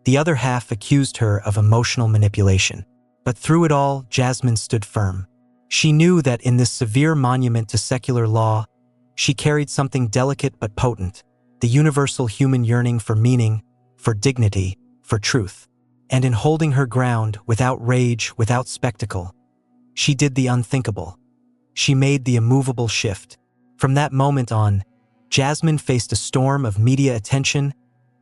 The other half accused her of emotional manipulation. But through it all, Jasmine stood firm. She knew that in this severe monument to secular law, she carried something delicate but potent, the universal human yearning for meaning, for dignity, for truth. And in holding her ground, without rage, without spectacle, she did the unthinkable. She made the immovable shift. From that moment on, Jasmine faced a storm of media attention,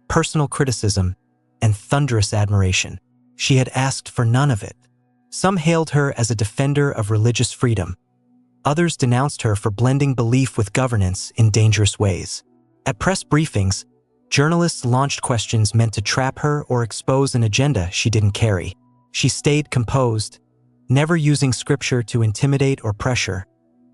personal criticism, and thunderous admiration. She had asked for none of it. Some hailed her as a defender of religious freedom. Others denounced her for blending belief with governance in dangerous ways. At press briefings, Journalists launched questions meant to trap her or expose an agenda she didn't carry. She stayed composed, never using scripture to intimidate or pressure,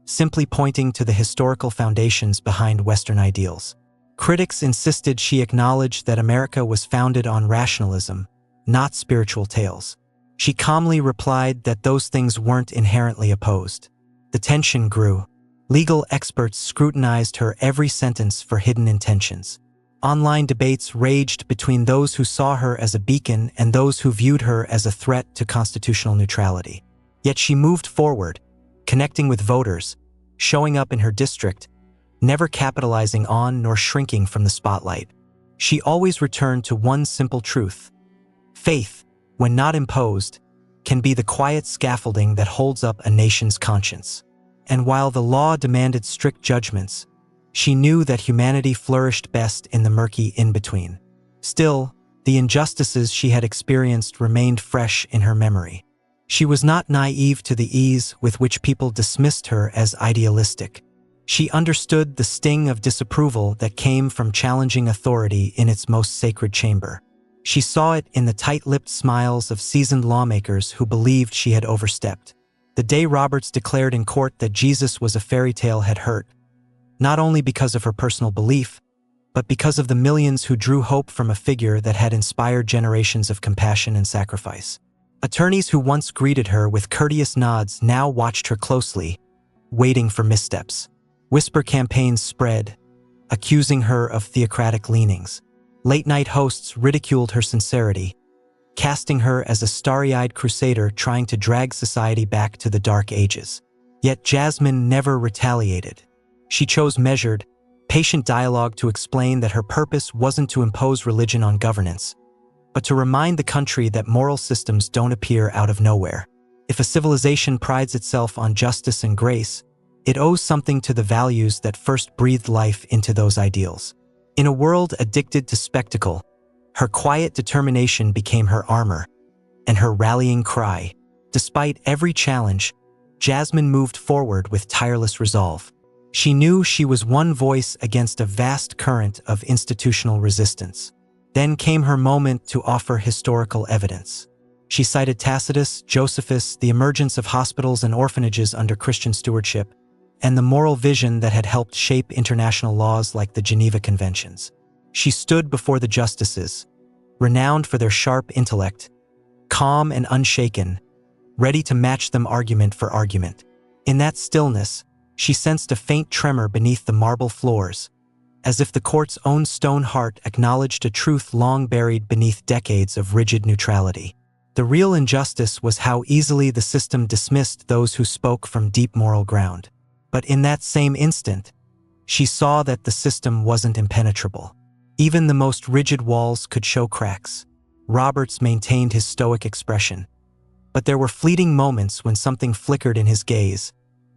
simply pointing to the historical foundations behind Western ideals. Critics insisted she acknowledge that America was founded on rationalism, not spiritual tales. She calmly replied that those things weren't inherently opposed. The tension grew. Legal experts scrutinized her every sentence for hidden intentions. Online debates raged between those who saw her as a beacon and those who viewed her as a threat to constitutional neutrality. Yet she moved forward, connecting with voters, showing up in her district, never capitalizing on nor shrinking from the spotlight. She always returned to one simple truth. Faith, when not imposed, can be the quiet scaffolding that holds up a nation's conscience. And while the law demanded strict judgments, she knew that humanity flourished best in the murky in-between. Still, the injustices she had experienced remained fresh in her memory. She was not naive to the ease with which people dismissed her as idealistic. She understood the sting of disapproval that came from challenging authority in its most sacred chamber. She saw it in the tight-lipped smiles of seasoned lawmakers who believed she had overstepped. The day Roberts declared in court that Jesus was a fairy tale had hurt, not only because of her personal belief, but because of the millions who drew hope from a figure that had inspired generations of compassion and sacrifice. Attorneys who once greeted her with courteous nods now watched her closely, waiting for missteps. Whisper campaigns spread, accusing her of theocratic leanings. Late-night hosts ridiculed her sincerity, casting her as a starry-eyed crusader trying to drag society back to the dark ages. Yet Jasmine never retaliated. She chose measured, patient dialogue to explain that her purpose wasn't to impose religion on governance, but to remind the country that moral systems don't appear out of nowhere. If a civilization prides itself on justice and grace, it owes something to the values that first breathed life into those ideals. In a world addicted to spectacle, her quiet determination became her armor, and her rallying cry. Despite every challenge, Jasmine moved forward with tireless resolve. She knew she was one voice against a vast current of institutional resistance. Then came her moment to offer historical evidence. She cited Tacitus, Josephus, the emergence of hospitals and orphanages under Christian stewardship, and the moral vision that had helped shape international laws like the Geneva Conventions. She stood before the justices, renowned for their sharp intellect, calm and unshaken, ready to match them argument for argument. In that stillness, she sensed a faint tremor beneath the marble floors, as if the court's own stone heart acknowledged a truth long buried beneath decades of rigid neutrality. The real injustice was how easily the system dismissed those who spoke from deep moral ground. But in that same instant, she saw that the system wasn't impenetrable. Even the most rigid walls could show cracks. Roberts maintained his stoic expression, but there were fleeting moments when something flickered in his gaze,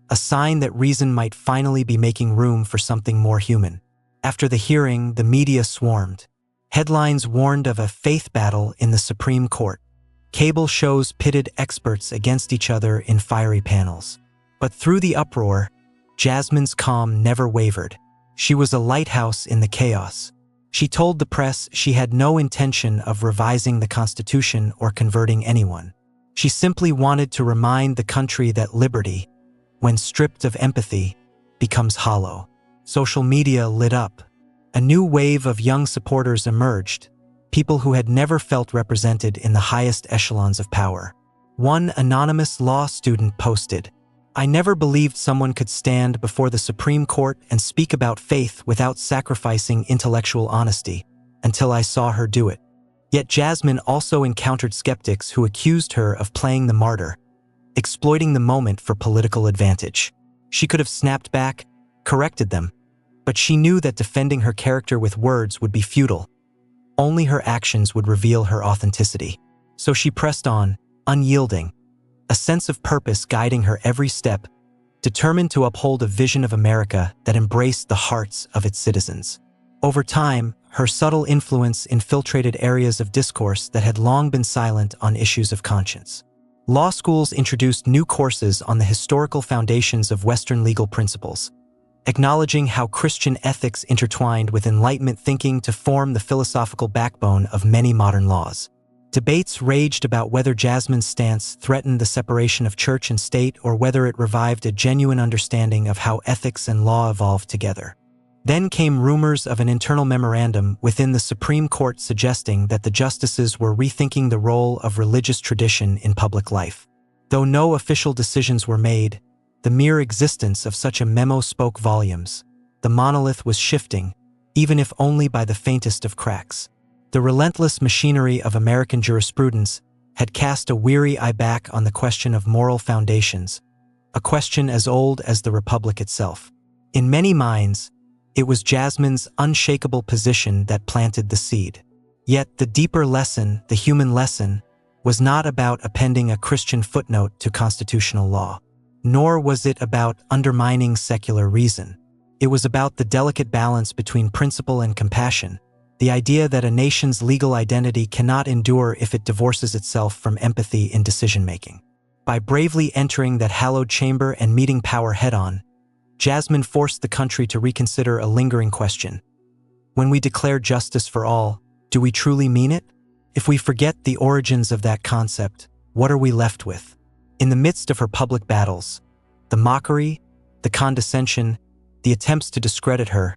a sign that reason might finally be making room for something more human. After the hearing, the media swarmed. Headlines warned of a faith battle in the Supreme Court. Cable shows pitted experts against each other in fiery panels. But through the uproar, Jasmine's calm never wavered. She was a lighthouse in the chaos. She told the press she had no intention of revising the Constitution or converting anyone. She simply wanted to remind the country that liberty, when stripped of empathy, becomes hollow. Social media lit up. A new wave of young supporters emerged, people who had never felt represented in the highest echelons of power. One anonymous law student posted, "I never believed someone could stand before the Supreme Court and speak about faith without sacrificing intellectual honesty, until I saw her do it." Yet Jasmine also encountered skeptics who accused her of playing the martyr, exploiting the moment for political advantage. She could have snapped back, corrected them, but she knew that defending her character with words would be futile. Only her actions would reveal her authenticity. So she pressed on, unyielding, a sense of purpose guiding her every step, determined to uphold a vision of America that embraced the hearts of its citizens. Over time, her subtle influence infiltrated areas of discourse that had long been silent on issues of conscience. Law schools introduced new courses on the historical foundations of Western legal principles, acknowledging how Christian ethics intertwined with Enlightenment thinking to form the philosophical backbone of many modern laws. Debates raged about whether Jasmine's stance threatened the separation of church and state or whether it revived a genuine understanding of how ethics and law evolved together. Then came rumors of an internal memorandum within the Supreme Court suggesting that the justices were rethinking the role of religious tradition in public life. Though no official decisions were made, the mere existence of such a memo spoke volumes. The monolith was shifting, even if only by the faintest of cracks. The relentless machinery of American jurisprudence had cast a weary eye back on the question of moral foundations, a question as old as the Republic itself. In many minds, it was Jasmine's unshakable position that planted the seed. Yet the deeper lesson, the human lesson, was not about appending a Christian footnote to constitutional law. Nor was it about undermining secular reason. It was about the delicate balance between principle and compassion, the idea that a nation's legal identity cannot endure if it divorces itself from empathy in decision-making. By bravely entering that hallowed chamber and meeting power head-on, Jasmine forced the country to reconsider a lingering question. When we declare justice for all, do we truly mean it? If we forget the origins of that concept, what are we left with? In the midst of her public battles, the mockery, the condescension, the attempts to discredit her,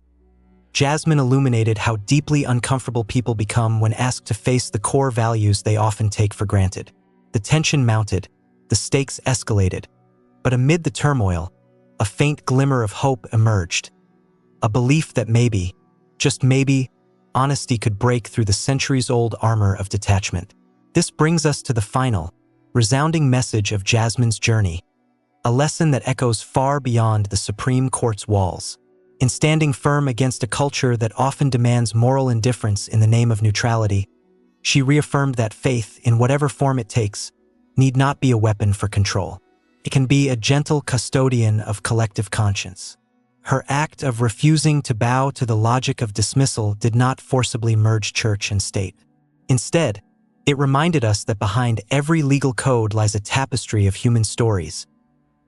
Jasmine illuminated how deeply uncomfortable people become when asked to face the core values they often take for granted. The tension mounted, the stakes escalated, but amid the turmoil, a faint glimmer of hope emerged. A belief that maybe, just maybe, honesty could break through the centuries-old armor of detachment. This brings us to the final, resounding message of Jasmine's journey, a lesson that echoes far beyond the Supreme Court's walls. In standing firm against a culture that often demands moral indifference in the name of neutrality, she reaffirmed that faith, in whatever form it takes, need not be a weapon for control. It can be a gentle custodian of collective conscience. Her act of refusing to bow to the logic of dismissal did not forcibly merge church and state. Instead, it reminded us that behind every legal code lies a tapestry of human stories,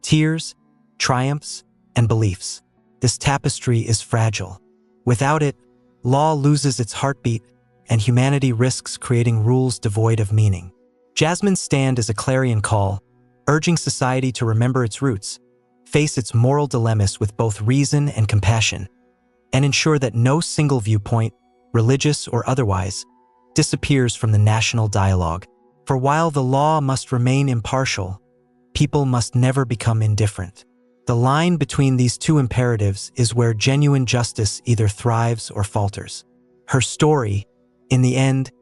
tears, triumphs, and beliefs. This tapestry is fragile. Without it, law loses its heartbeat, and humanity risks creating rules devoid of meaning. Jasmine's stand is a clarion call, urging society to remember its roots, face its moral dilemmas with both reason and compassion, and ensure that no single viewpoint, religious or otherwise, disappears from the national dialogue. For while the law must remain impartial, people must never become indifferent. The line between these two imperatives is where genuine justice either thrives or falters. Her story, in the end,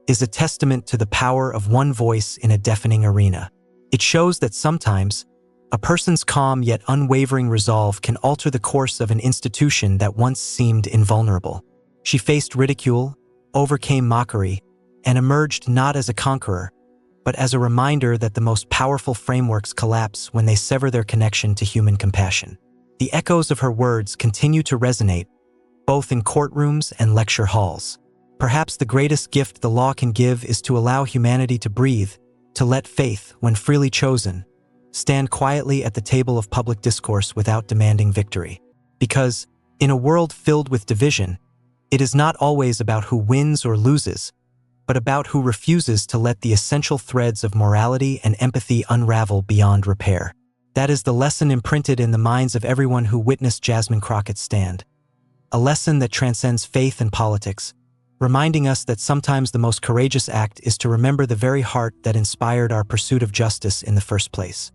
is a testament to the power of one voice in a deafening arena. It shows that sometimes, a person's calm yet unwavering resolve can alter the course of an institution that once seemed invulnerable. She faced ridicule, overcame mockery, and emerged not as a conqueror, but as a reminder that the most powerful frameworks collapse when they sever their connection to human compassion. The echoes of her words continue to resonate, both in courtrooms and lecture halls. Perhaps the greatest gift the law can give is to allow humanity to breathe, to let faith, when freely chosen, stand quietly at the table of public discourse without demanding victory. Because, in a world filled with division, it is not always about who wins or loses, but about who refuses to let the essential threads of morality and empathy unravel beyond repair. That is the lesson imprinted in the minds of everyone who witnessed Jasmine Crockett's stand. A lesson that transcends faith and politics, reminding us that sometimes the most courageous act is to remember the very heart that inspired our pursuit of justice in the first place.